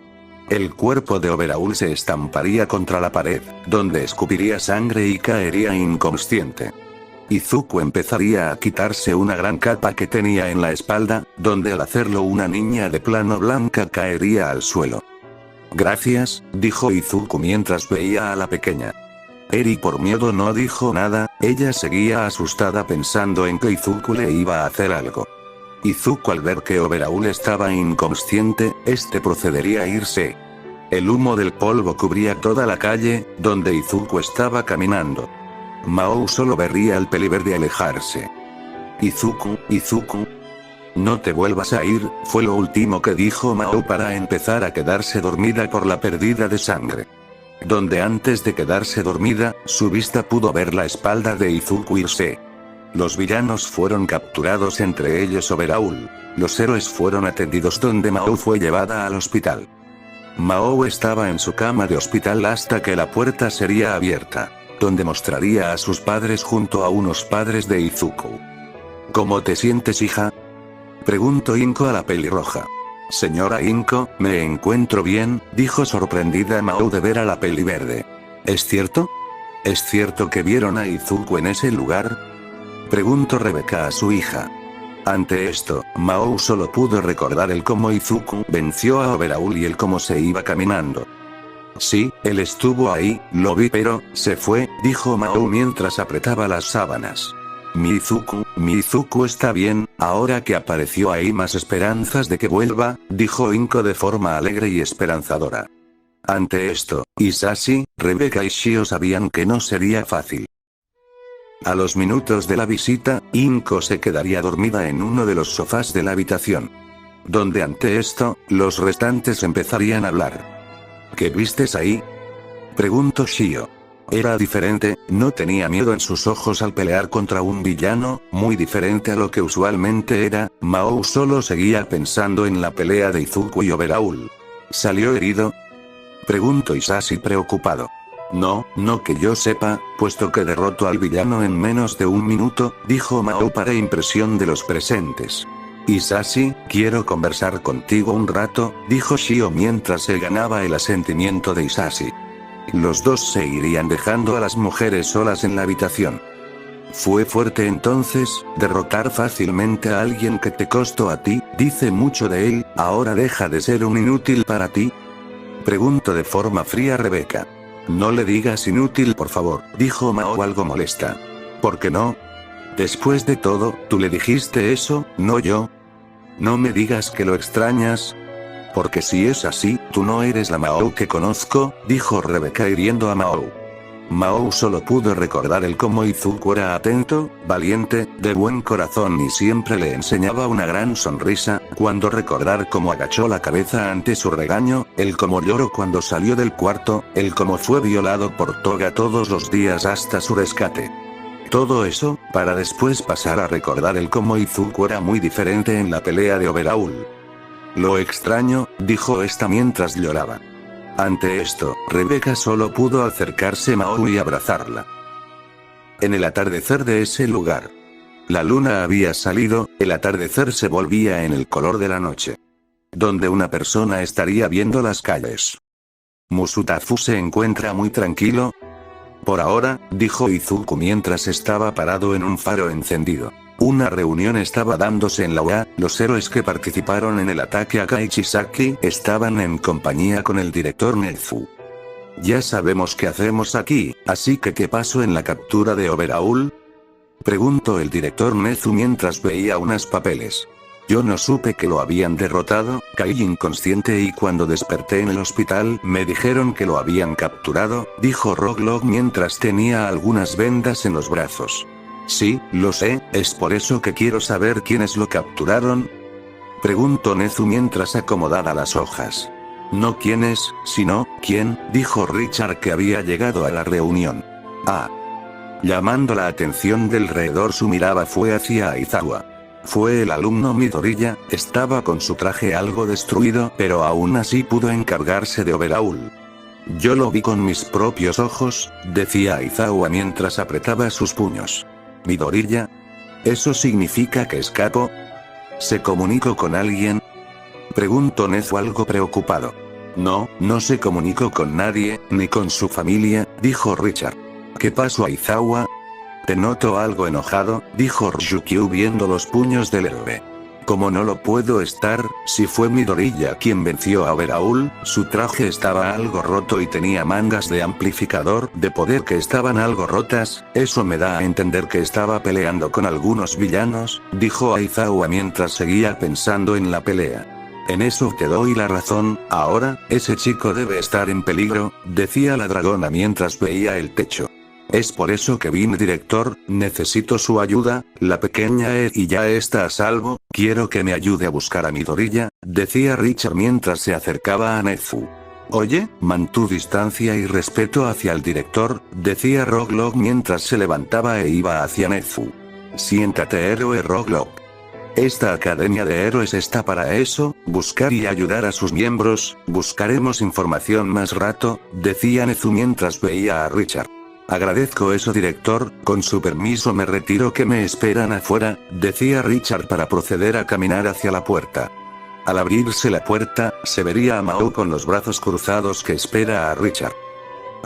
El cuerpo de Oberaul se estamparía contra la pared, donde escupiría sangre y caería inconsciente. Izuku empezaría a quitarse una gran capa que tenía en la espalda, donde al hacerlo una niña de plano blanca caería al suelo. «Gracias», dijo Izuku mientras veía a la pequeña. Eri por miedo no dijo nada, ella seguía asustada pensando en que Izuku le iba a hacer algo. Izuku al ver que Oberaul estaba inconsciente, procedería a irse. El humo del polvo cubría toda la calle, donde Izuku estaba caminando. Mao solo vería al peliverde alejarse. «Izuku, Izuku. No te vuelvas a ir», fue lo último que dijo Mao para empezar a quedarse dormida por la pérdida de sangre. Donde antes de quedarse dormida, su vista pudo ver la espalda de Izuku irse. Los villanos fueron capturados, entre ellos Oberaul. Los héroes fueron atendidos donde Mao fue llevada al hospital. Mao estaba en su cama de hospital hasta que la puerta sería abierta, donde mostraría a sus padres junto a unos padres de Izuku. «¿Cómo te sientes, hija?», preguntó Inko a la pelirroja. «Señora Inko, me encuentro bien», dijo sorprendida Mao de ver a la peliverde. «¿Es cierto? ¿Es cierto que vieron a Izuku en ese lugar?», preguntó Rebeca a su hija. Ante esto, Mao solo pudo recordar el cómo Izuku venció a Oberaul y el cómo se iba caminando. «Sí, él estuvo ahí, lo vi, pero se fue», dijo Mao mientras apretaba las sábanas. Mi Izuku está bien, ahora que apareció hay más esperanzas de que vuelva», dijo Inko de forma alegre y esperanzadora. Ante esto, Hisashi, Rebeca y Shio sabían que no sería fácil. A los minutos de la visita, Inko se quedaría dormida en uno de los sofás de la habitación. Donde ante esto, los restantes empezarían a hablar. «¿Qué vistes ahí?», preguntó Shio. Era diferente, no tenía miedo en sus ojos al pelear contra un villano, muy diferente a lo que usualmente era. Mao solo seguía pensando en la pelea de Izuku y Oberaul. «¿Salió herido?», preguntó Hisashi preocupado. «No, no que yo sepa, puesto que derrotó al villano en menos de un minuto», dijo Mao para impresión de los presentes. «Hisashi, quiero conversar contigo un rato», dijo Shio mientras se ganaba el asentimiento de Hisashi. Los dos se irían dejando a las mujeres solas en la habitación. «Fue fuerte entonces, derrotar fácilmente a alguien que te costó a ti, dice mucho de él, ahora deja de ser un inútil para ti», preguntó de forma fría Rebeca. «No le digas inútil por favor», dijo Mao algo molesta. «¿Por qué no? Después de todo, tú le dijiste eso, no yo. No me digas que lo extrañas. Porque si es así, tú no eres la Mao que conozco», dijo Rebeca hiriendo a Mao. Mao solo pudo recordar el cómo Izuku era atento, valiente, de buen corazón y siempre le enseñaba una gran sonrisa, cuando recordar cómo agachó la cabeza ante su regaño, el cómo lloró cuando salió del cuarto, el cómo fue violado por Toga todos los días hasta su rescate. Todo eso, para después pasar a recordar el cómo Izuku era muy diferente en la pelea de Oberaul. «Lo extraño», dijo esta mientras lloraba. Ante esto, Rebeca solo pudo acercarse a Mao y abrazarla. En el atardecer de ese lugar. La luna había salido, el atardecer se volvía en el color de la noche. Donde una persona estaría viendo las calles. «Musutafu se encuentra muy tranquilo». «Por ahora», dijo Izuku mientras estaba parado en un faro encendido. Una reunión estaba dándose en la UA, los héroes que participaron en el ataque a Kaichisaki estaban en compañía con el director Nezu. «Ya sabemos qué hacemos aquí, así que ¿qué pasó en la captura de Oberaul?», preguntó el director Nezu mientras veía unos papeles. «Yo no supe que lo habían derrotado, caí inconsciente y cuando desperté en el hospital me dijeron que lo habían capturado», dijo Roglog mientras tenía algunas vendas en los brazos. Sí, lo sé, es por eso que quiero saber quiénes lo capturaron. Preguntó Nezu mientras acomodaba las hojas. No quiénes, sino, quién, dijo Richard que había llegado a la reunión. Ah. Llamando la atención del alrededor, su mirada fue hacia Aizawa. Fue el alumno Midoriya, estaba con su traje algo destruido, pero aún así pudo encargarse de overhaul. Yo lo vi con mis propios ojos, decía Aizawa mientras apretaba sus puños. Midoriya. ¿Eso significa que escapó? ¿Se comunicó con alguien? Preguntó Nezu algo preocupado. No, no se comunicó con nadie, ni con su familia, dijo Richard. ¿Qué pasó, Aizawa? Te noto algo enojado, dijo Ryukyu viendo los puños del héroe. Como no lo puedo estar, si fue Midoriya quien venció a Overhaul, su traje estaba algo roto y tenía mangas de amplificador de poder que estaban algo rotas, eso me da a entender que estaba peleando con algunos villanos, dijo Aizawa mientras seguía pensando en la pelea. En eso te doy la razón, ahora, ese chico debe estar en peligro, decía la dragona mientras veía el techo. Es por eso que vine, director, necesito su ayuda, la pequeña y ya está a salvo, quiero que me ayude a buscar a Midoriya, decía Richard mientras se acercaba a Nezu. Oye, mantú distancia y respeto hacia el director, decía Rocklock mientras se levantaba e iba hacia Nezu. Siéntate, héroe Rocklock. Esta academia de héroes está para eso, buscar y ayudar a sus miembros, buscaremos información más rato, decía Nezu mientras veía a Richard. Agradezco eso, director, con su permiso me retiro, que me esperan afuera, decía Richard para proceder a caminar hacia la puerta. Al abrirse la puerta, se vería a Mao con los brazos cruzados que espera a Richard.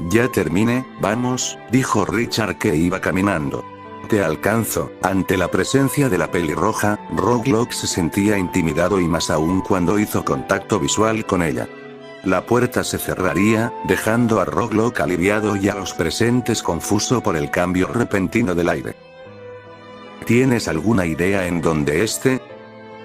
Ya terminé, vamos, dijo Richard que iba caminando. Te alcanzo. Ante la presencia de la pelirroja, Rocklock se sentía intimidado y más aún cuando hizo contacto visual con ella. La puerta se cerraría, dejando a Rocklock aliviado y a los presentes confuso por el cambio repentino del aire. ¿Tienes alguna idea en dónde esté?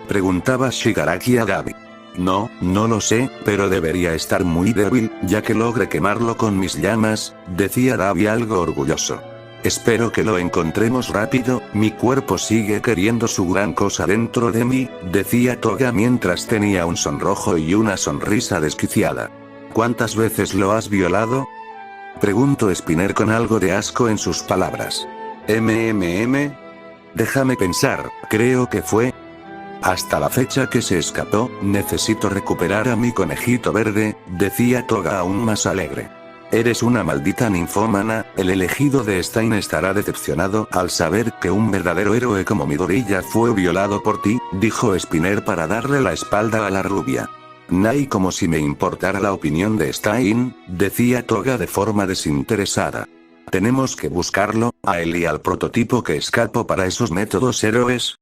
Preguntaba Shigaraki a Gabi. No, no lo sé, pero debería estar muy débil, ya que logré quemarlo con mis llamas, decía Gabi algo orgulloso. Espero que lo encontremos rápido, mi cuerpo sigue queriendo su gran cosa dentro de mí, decía Toga mientras tenía un sonrojo y una sonrisa desquiciada. ¿Cuántas veces lo has violado? Preguntó Spinner con algo de asco en sus palabras. Déjame pensar, creo que fue hasta la fecha que se escapó, necesito recuperar a mi conejito verde, decía Toga aún más alegre. Eres una maldita ninfómana, el elegido de Stein estará decepcionado al saber que un verdadero héroe como Midoriya fue violado por ti, dijo Spinner para darle la espalda a la rubia. Nay, como si me importara la opinión de Stein, decía Toga de forma desinteresada. Tenemos que buscarlo, a él y al prototipo que escapó para esos métodos héroes.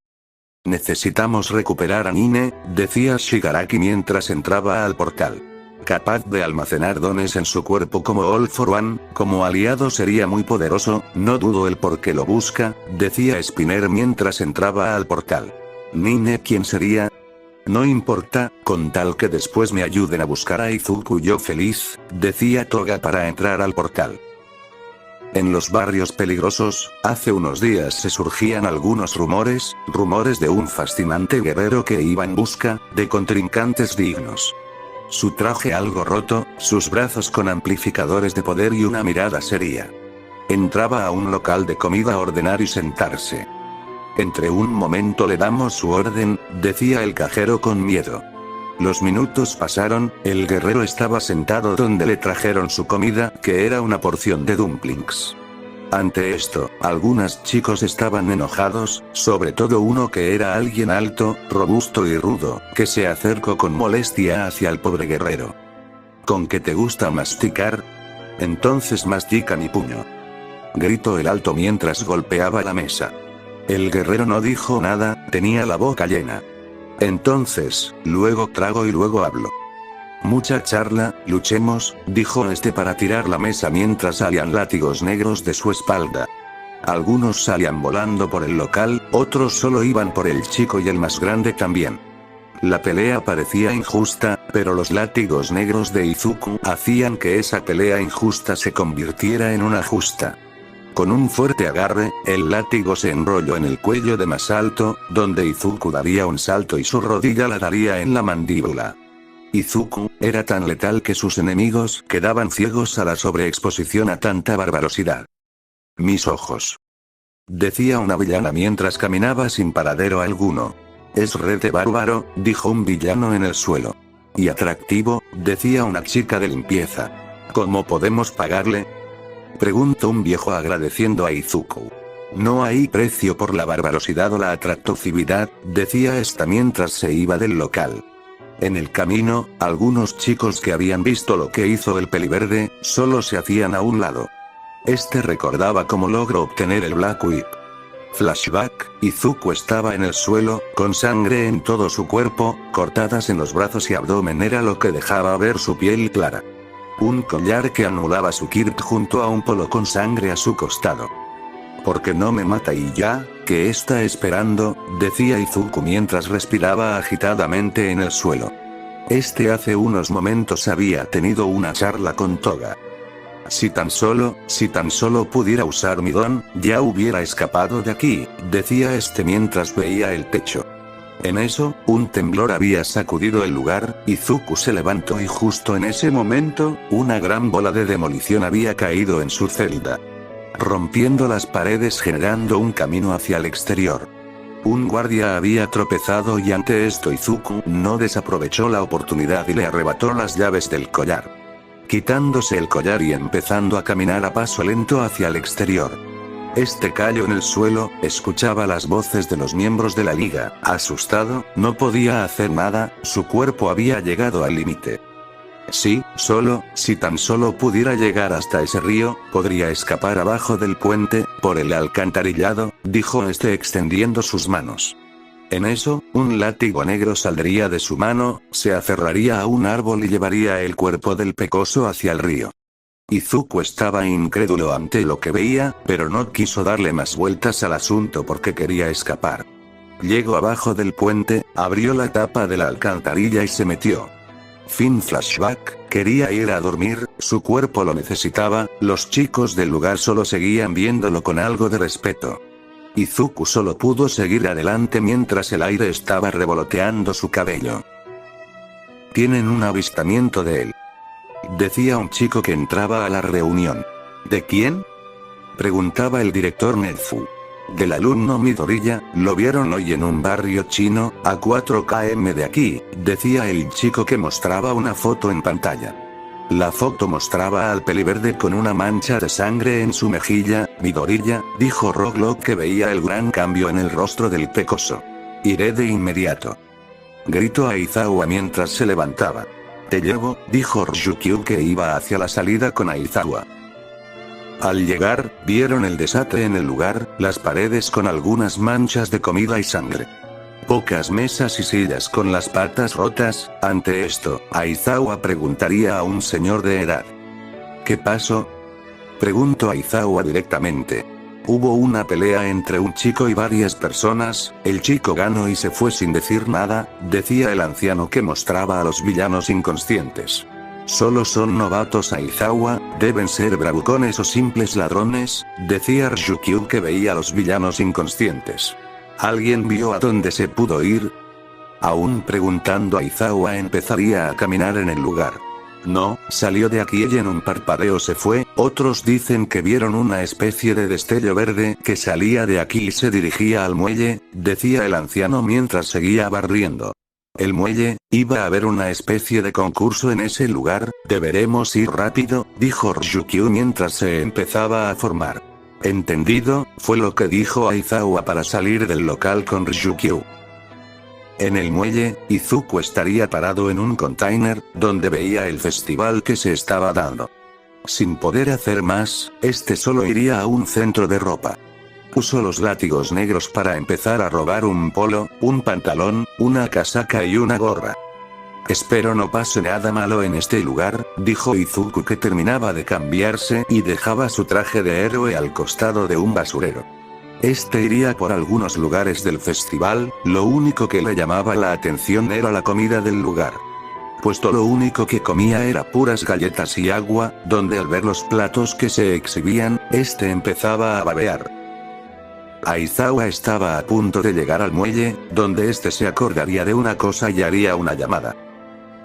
Necesitamos recuperar a Nine, decía Shigaraki mientras entraba al portal. Capaz de almacenar dones en su cuerpo como All for One, como aliado sería muy poderoso, no dudo el por qué lo busca, decía Spinner mientras entraba al portal. Nine, ¿quién sería? No importa, con tal que después me ayuden a buscar a Izuku, yo feliz, decía Toga para entrar al portal. En los barrios peligrosos, hace unos días se surgían algunos rumores de un fascinante guerrero que iba en busca de contrincantes dignos. Su traje algo roto, sus brazos con amplificadores de poder y una mirada seria. Entraba a un local de comida a ordenar y sentarse. Entre un momento le damos su orden, decía el cajero con miedo. Los minutos pasaron, el guerrero estaba sentado donde le trajeron su comida, que era una porción de dumplings. Ante esto, algunos chicos estaban enojados, sobre todo uno que era alguien alto, robusto y rudo, que se acercó con molestia hacia el pobre guerrero. ¿Con qué te gusta masticar? Entonces mastica mi puño. Gritó el alto mientras golpeaba la mesa. El guerrero no dijo nada, tenía la boca llena. Entonces, luego trago y luego hablo. Mucha charla, luchemos, dijo este para tirar la mesa mientras salían látigos negros de su espalda. Algunos salían volando por el local, otros solo iban por el chico y el más grande también. La pelea parecía injusta, pero los látigos negros de Izuku hacían que esa pelea injusta se convirtiera en una justa. Con un fuerte agarre, el látigo se enrolló en el cuello de más alto, donde Izuku daría un salto y su rodilla la daría en la mandíbula. Izuku era tan letal que sus enemigos quedaban ciegos a la sobreexposición a tanta barbarosidad. Mis ojos. Decía una villana mientras caminaba sin paradero alguno. Es rete bárbaro, dijo un villano en el suelo. Y atractivo, decía una chica de limpieza. ¿Cómo podemos pagarle? Preguntó un viejo agradeciendo a Izuku. No hay precio por la barbarosidad o la atractividad, decía esta mientras se iba del local. En el camino, algunos chicos que habían visto lo que hizo el peliverde, solo se hacían a un lado. Este recordaba cómo logró obtener el Black Whip. Flashback, Izuku estaba en el suelo, con sangre en todo su cuerpo, cortadas en los brazos y abdomen era lo que dejaba ver su piel clara. Un collar que anulaba su kirt junto a un polo con sangre a su costado. ¿Por qué no me mata y ya? ¿Qué está esperando? Decía Izuku mientras respiraba agitadamente en el suelo. Este hace unos momentos había tenido una charla con Toga. Si tan solo pudiera usar mi don, ya hubiera escapado de aquí, decía este mientras veía el techo. En eso, un temblor había sacudido el lugar, Izuku se levantó y justo en ese momento, una gran bola de demolición había caído en su celda, rompiendo las paredes generando un camino hacia el exterior. Un guardia había tropezado y ante esto Izuku no desaprovechó la oportunidad y le arrebató las llaves del collar. Quitándose el collar y empezando a caminar a paso lento hacia el exterior. Este cayó en el suelo, escuchaba las voces de los miembros de la liga, asustado, no podía hacer nada, su cuerpo había llegado al límite. Si tan solo pudiera llegar hasta ese río, podría escapar abajo del puente, por el alcantarillado, dijo este extendiendo sus manos. En eso, un látigo negro saldría de su mano, se aferraría a un árbol y llevaría el cuerpo del pecoso hacia el río. Izuku estaba incrédulo ante lo que veía, pero no quiso darle más vueltas al asunto porque quería escapar. Llegó abajo del puente, abrió la tapa de la alcantarilla y se metió. Fin flashback, quería ir a dormir, su cuerpo lo necesitaba, los chicos del lugar solo seguían viéndolo con algo de respeto. Izuku solo pudo seguir adelante mientras el aire estaba revoloteando su cabello. Tienen un avistamiento de él. Decía un chico que entraba a la reunión. ¿De quién? Preguntaba el director Nezu. Del alumno Midoriya, lo vieron hoy en un barrio chino, a 4 km de aquí, decía el chico que mostraba una foto en pantalla. La foto mostraba al peliverde con una mancha de sangre en su mejilla. Midoriya, dijo Rocklock que veía el gran cambio en el rostro del pecoso. Iré de inmediato. Gritó a Aizawa mientras se levantaba. Te llevo, dijo Ryukyu que iba hacia la salida con Aizawa. Al llegar, vieron el desastre en el lugar, las paredes con algunas manchas de comida y sangre. Pocas mesas y sillas con las patas rotas. Ante esto, Aizawa preguntaría a un señor de edad. ¿Qué pasó? Preguntó Aizawa directamente. Hubo una pelea entre un chico y varias personas, el chico ganó y se fue sin decir nada, decía el anciano que mostraba a los villanos inconscientes. Solo son novatos Aizawa, deben ser bravucones o simples ladrones, decía Ryukyu que veía a los villanos inconscientes. ¿Alguien vio a dónde se pudo ir? Aún preguntando, Aizawa empezaría a caminar en el lugar. No, salió de aquí y en un parpadeo se fue. Otros dicen que vieron una especie de destello verde que salía de aquí y se dirigía al muelle, decía el anciano mientras seguía barriendo. El muelle, iba a haber una especie de concurso en ese lugar, deberemos ir rápido, dijo Ryukyu mientras se empezaba a formar. Entendido, fue lo que dijo Aizawa para salir del local con Ryukyu. En el muelle, Izuku estaría parado en un container, donde veía el festival que se estaba dando. Sin poder hacer más, este solo iría a un centro de ropa. Usó los látigos negros para empezar a robar un polo, un pantalón, una casaca y una gorra. Espero no pase nada malo en este lugar, dijo Izuku que terminaba de cambiarse y dejaba su traje de héroe al costado de un basurero. Este iría por algunos lugares del festival, lo único que le llamaba la atención era la comida del lugar. puesto lo único que comía era puras galletas y agua, donde al ver los platos que se exhibían, este empezaba a babear. Aizawa estaba a punto de llegar al muelle, donde este se acordaría de una cosa y haría una llamada.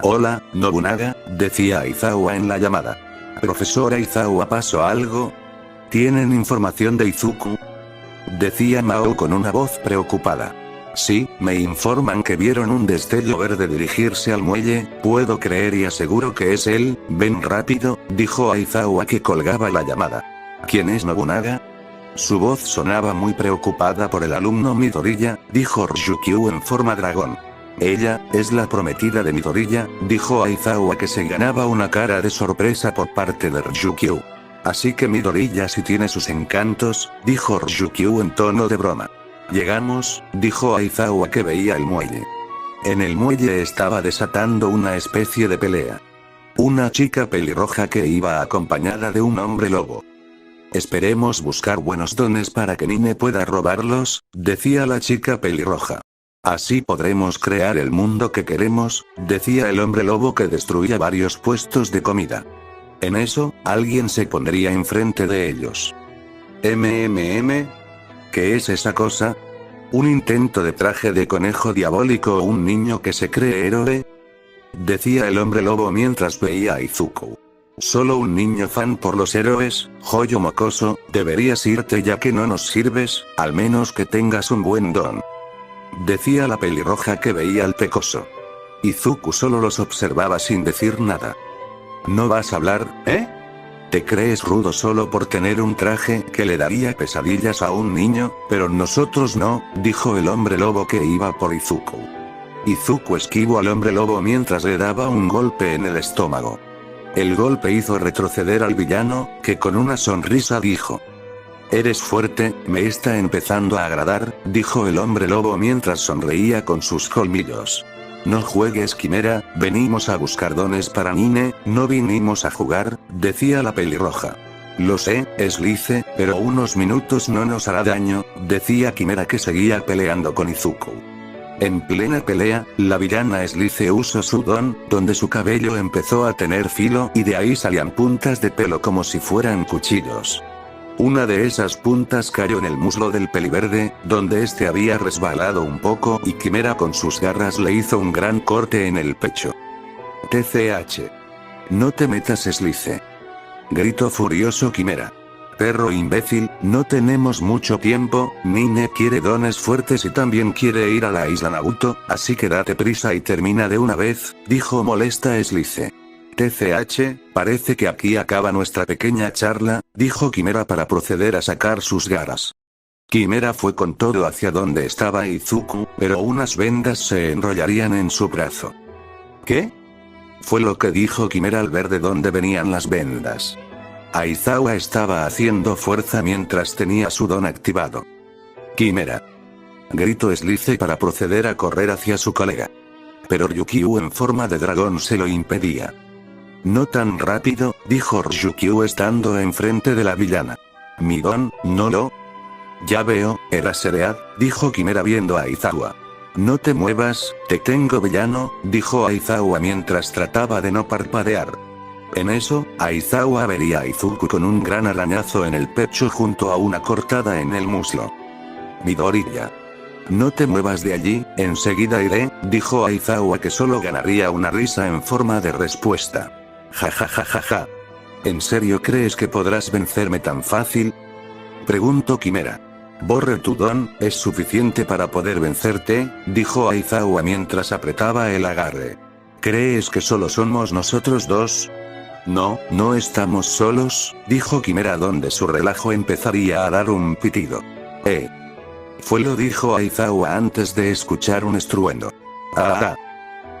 Hola, Nobunaga, decía Aizawa en la llamada. Profesor Aizawa, ¿pasó algo? ¿Tienen información de Izuku? Decía Mao con una voz preocupada. Sí, me informan que vieron un destello verde dirigirse al muelle, puedo creer y aseguro que es él, ven rápido, dijo Aizawa que colgaba la llamada. ¿Quién es Nobunaga? Su voz sonaba muy preocupada por el alumno Midoriya, dijo Ryukyu en forma dragón. Ella, es la prometida de Midoriya, dijo Aizawa que se ganaba una cara de sorpresa por parte de Ryukyu. Así que Midoriya sí tiene sus encantos, dijo Ryukyu en tono de broma. Llegamos, dijo Aizawa que veía el muelle. En el muelle estaba desatando una especie de pelea. Una chica pelirroja que iba acompañada de un hombre lobo. Esperemos buscar buenos dones para que Nine pueda robarlos, decía la chica pelirroja. Así podremos crear el mundo que queremos, decía el hombre lobo que destruía varios puestos de comida. En eso, alguien se pondría enfrente de ellos. ¿Qué es esa cosa? ¿Un intento de traje de conejo diabólico o un niño que se cree héroe? Decía el hombre lobo mientras veía a Izuku. Solo un niño fan por los héroes, joyo mocoso, deberías irte ya que no nos sirves, al menos que tengas un buen don. Decía la pelirroja que veía al pecoso. Izuku solo los observaba sin decir nada. ¿No vas a hablar, eh? ¿Te crees rudo solo por tener un traje que le daría pesadillas a un niño? Pero nosotros no, dijo el hombre lobo que iba por Izuku. Izuku esquivó al hombre lobo mientras le daba un golpe en el estómago. El golpe hizo retroceder al villano, que con una sonrisa dijo. Eres fuerte, me está empezando a agradar, dijo el hombre lobo mientras sonreía con sus colmillos. No juegues quimera, venimos a buscar dones para Nine, no vinimos a jugar, decía la pelirroja. Lo sé, Slice, pero unos minutos no nos hará daño, decía Quimera que seguía peleando con Izuku. En plena pelea, la villana Slice usó su don, donde su cabello empezó a tener filo y de ahí salían puntas de pelo como si fueran cuchillos. Una de esas puntas cayó en el muslo del peliverde, donde este había resbalado un poco y Quimera con sus garras le hizo un gran corte en el pecho. TCH. No te metas, Slice. Gritó furioso Quimera. Perro imbécil, no tenemos mucho tiempo, Nine quiere dones fuertes y también quiere ir a la isla Nabuto, así que date prisa y termina de una vez, dijo molesta Slice. TCH, parece que aquí acaba nuestra pequeña charla, dijo Quimera para proceder a sacar sus garras. Quimera fue con todo hacia donde estaba Izuku, pero unas vendas se enrollarían en su brazo. ¿Qué? Fue lo que dijo Quimera al ver de dónde venían las vendas. Aizawa estaba haciendo fuerza mientras tenía su don activado. Quimera. Gritó Slice para proceder a correr hacia su colega. Pero Ryukyu en forma de dragón se lo impedía. No tan rápido, dijo Ryukyu estando enfrente de la villana. Mi don, no lo. Ya veo, era Seread, dijo Quimera viendo a Aizawa. No te muevas, te tengo villano, dijo Aizawa mientras trataba de no parpadear. En eso, Aizawa vería a Izuku con un gran arañazo en el pecho junto a una cortada en el muslo. Midoriya. No te muevas de allí, enseguida iré, dijo Aizawa que solo ganaría una risa en forma de respuesta. Ja ja ja ja ja. ¿En serio crees que podrás vencerme tan fácil? Preguntó Quimera. Borre tu don, es suficiente para poder vencerte, dijo Aizawa mientras apretaba el agarre. ¿Crees que solo somos nosotros dos? No, no estamos solos, dijo Quimera donde su relajo empezaría a dar un pitido. Fue lo dijo Aizawa antes de escuchar un estruendo. ¡Ah!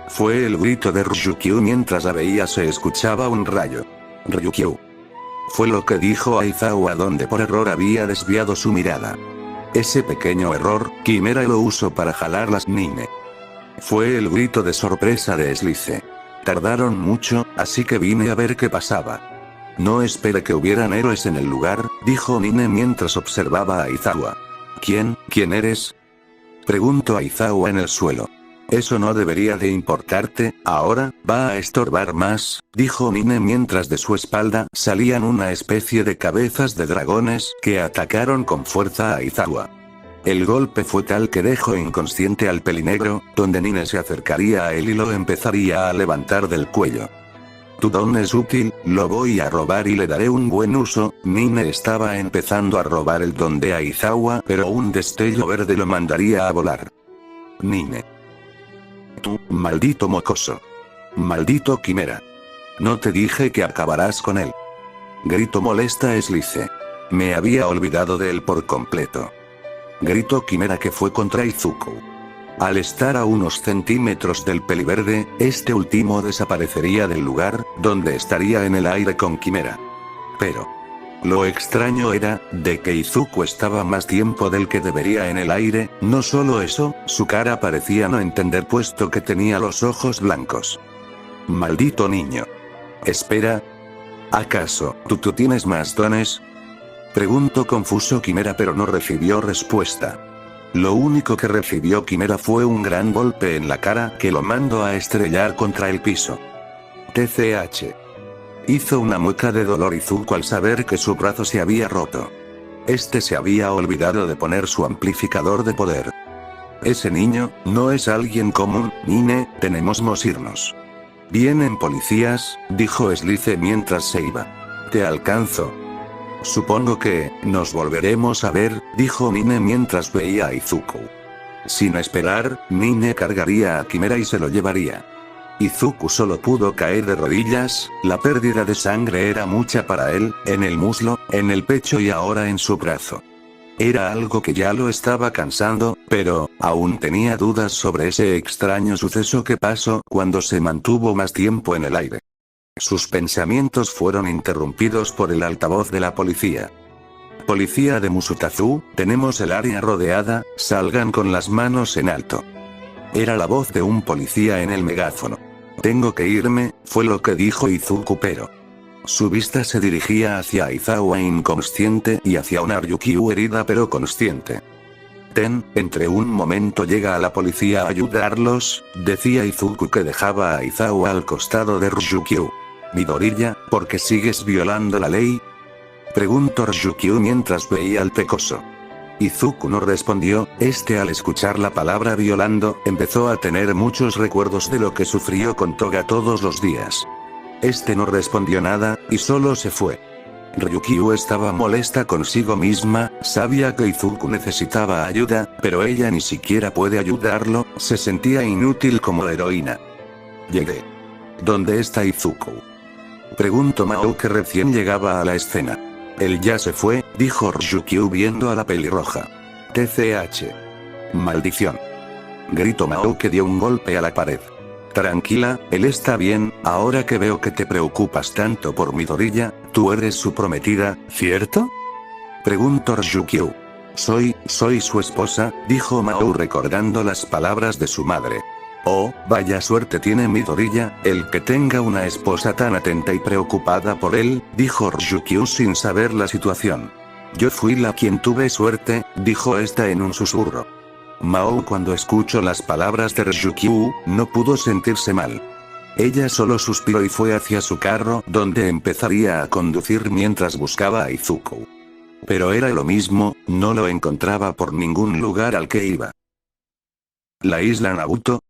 Fue el grito de Ryukyu mientras la veía se escuchaba un rayo. Ryukyu. Fue lo que dijo Aizawa donde por error había desviado su mirada. Ese pequeño error, Quimera lo usó para jalar las Nine. Fue el grito de sorpresa de Slice. Tardaron mucho, así que vine a ver qué pasaba. No esperé que hubieran héroes en el lugar, dijo Nine mientras observaba a Aizawa. ¿Quién eres? Preguntó Aizawa en el suelo. Eso no debería de importarte, ahora, va a estorbar más, dijo Nine mientras de su espalda salían una especie de cabezas de dragones que atacaron con fuerza a Aizawa. El golpe fue tal que dejó inconsciente al pelinegro, donde Nine se acercaría a él y lo empezaría a levantar del cuello. Tu don es útil, lo voy a robar y le daré un buen uso. Nine estaba empezando a robar el don de Aizawa, pero un destello verde lo mandaría a volar. Nine. Tú, maldito mocoso. Maldito quimera. No te dije que acabarás con él. Grito molesta Slice. Me había olvidado de él por completo. Gritó quimera que fue contra Izuku. Al estar a unos centímetros del peliverde, este último desaparecería del lugar, donde estaría en el aire con quimera. Pero lo extraño era, de que Izuku estaba más tiempo del que debería en el aire, no solo eso, su cara parecía no entender puesto que tenía los ojos blancos. Maldito niño. Espera. ¿Acaso, tú tienes más dones? Preguntó confuso Quimera pero no recibió respuesta. Lo único que recibió Quimera fue un gran golpe en la cara que lo mandó a estrellar contra el piso. TCH. Hizo una mueca de dolor Izuku al saber que su brazo se había roto. Este se había olvidado de poner su amplificador de poder. Ese niño, no es alguien común, Nine, tenemos que irnos. Vienen policías, dijo Slice mientras se iba. Te alcanzo. Supongo que, nos volveremos a ver, dijo Nine mientras veía a Izuku. Sin esperar, Nine cargaría a Quimera y se lo llevaría. Izuku solo pudo caer de rodillas, la pérdida de sangre era mucha para él, en el muslo, en el pecho y ahora en su brazo. Era algo que ya lo estaba cansando, pero, aún tenía dudas sobre ese extraño suceso que pasó cuando se mantuvo más tiempo en el aire. Sus pensamientos fueron interrumpidos por el altavoz de la policía. Policía de Musutazu, tenemos el área rodeada, salgan con las manos en alto. Era la voz de un policía en el megáfono. Tengo que irme, fue lo que dijo Izuku pero su vista se dirigía hacia Aizawa inconsciente y hacia una Ryukyu herida pero consciente. Entre un momento llega a la policía a ayudarlos, decía Izuku que dejaba a Aizawa al costado de Ryukyu. Midoriya, ¿por qué sigues violando la ley? Preguntó Ryukyu mientras veía al pecoso. Izuku no respondió, al escuchar la palabra violando, empezó a tener muchos recuerdos de lo que sufrió con Toga todos los días. No respondió nada, y solo se fue. Ryukyu estaba molesta consigo misma, sabía que Izuku necesitaba ayuda, pero ella ni siquiera puede ayudarlo, se sentía inútil como heroína. Llegué. ¿Dónde está Izuku? Preguntó Mao que recién llegaba a la escena. Él ya se fue, dijo Ryukyu viendo a la pelirroja. TCH. Maldición. Gritó Mao que dio un golpe a la pared. Tranquila, él está bien, ahora que veo que te preocupas tanto por Midoriya, tú eres su prometida, ¿cierto? Preguntó Ryukyu. Soy su esposa, dijo Mao recordando las palabras de su madre. Oh, vaya suerte tiene Midoriya, el que tenga una esposa tan atenta y preocupada por él, dijo Ryukyu sin saber la situación. Yo fui la quien tuve suerte, dijo esta en un susurro. Mao cuando escuchó las palabras de Ryukyu, no pudo sentirse mal. Ella solo suspiró y fue hacia su carro donde empezaría a conducir mientras buscaba a Izuku. Pero era lo mismo, no lo encontraba por ningún lugar al que iba. ¿La isla Nabuto?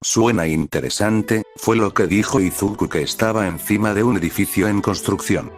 Suena interesante, fue lo que dijo Izuku que estaba encima de un edificio en construcción.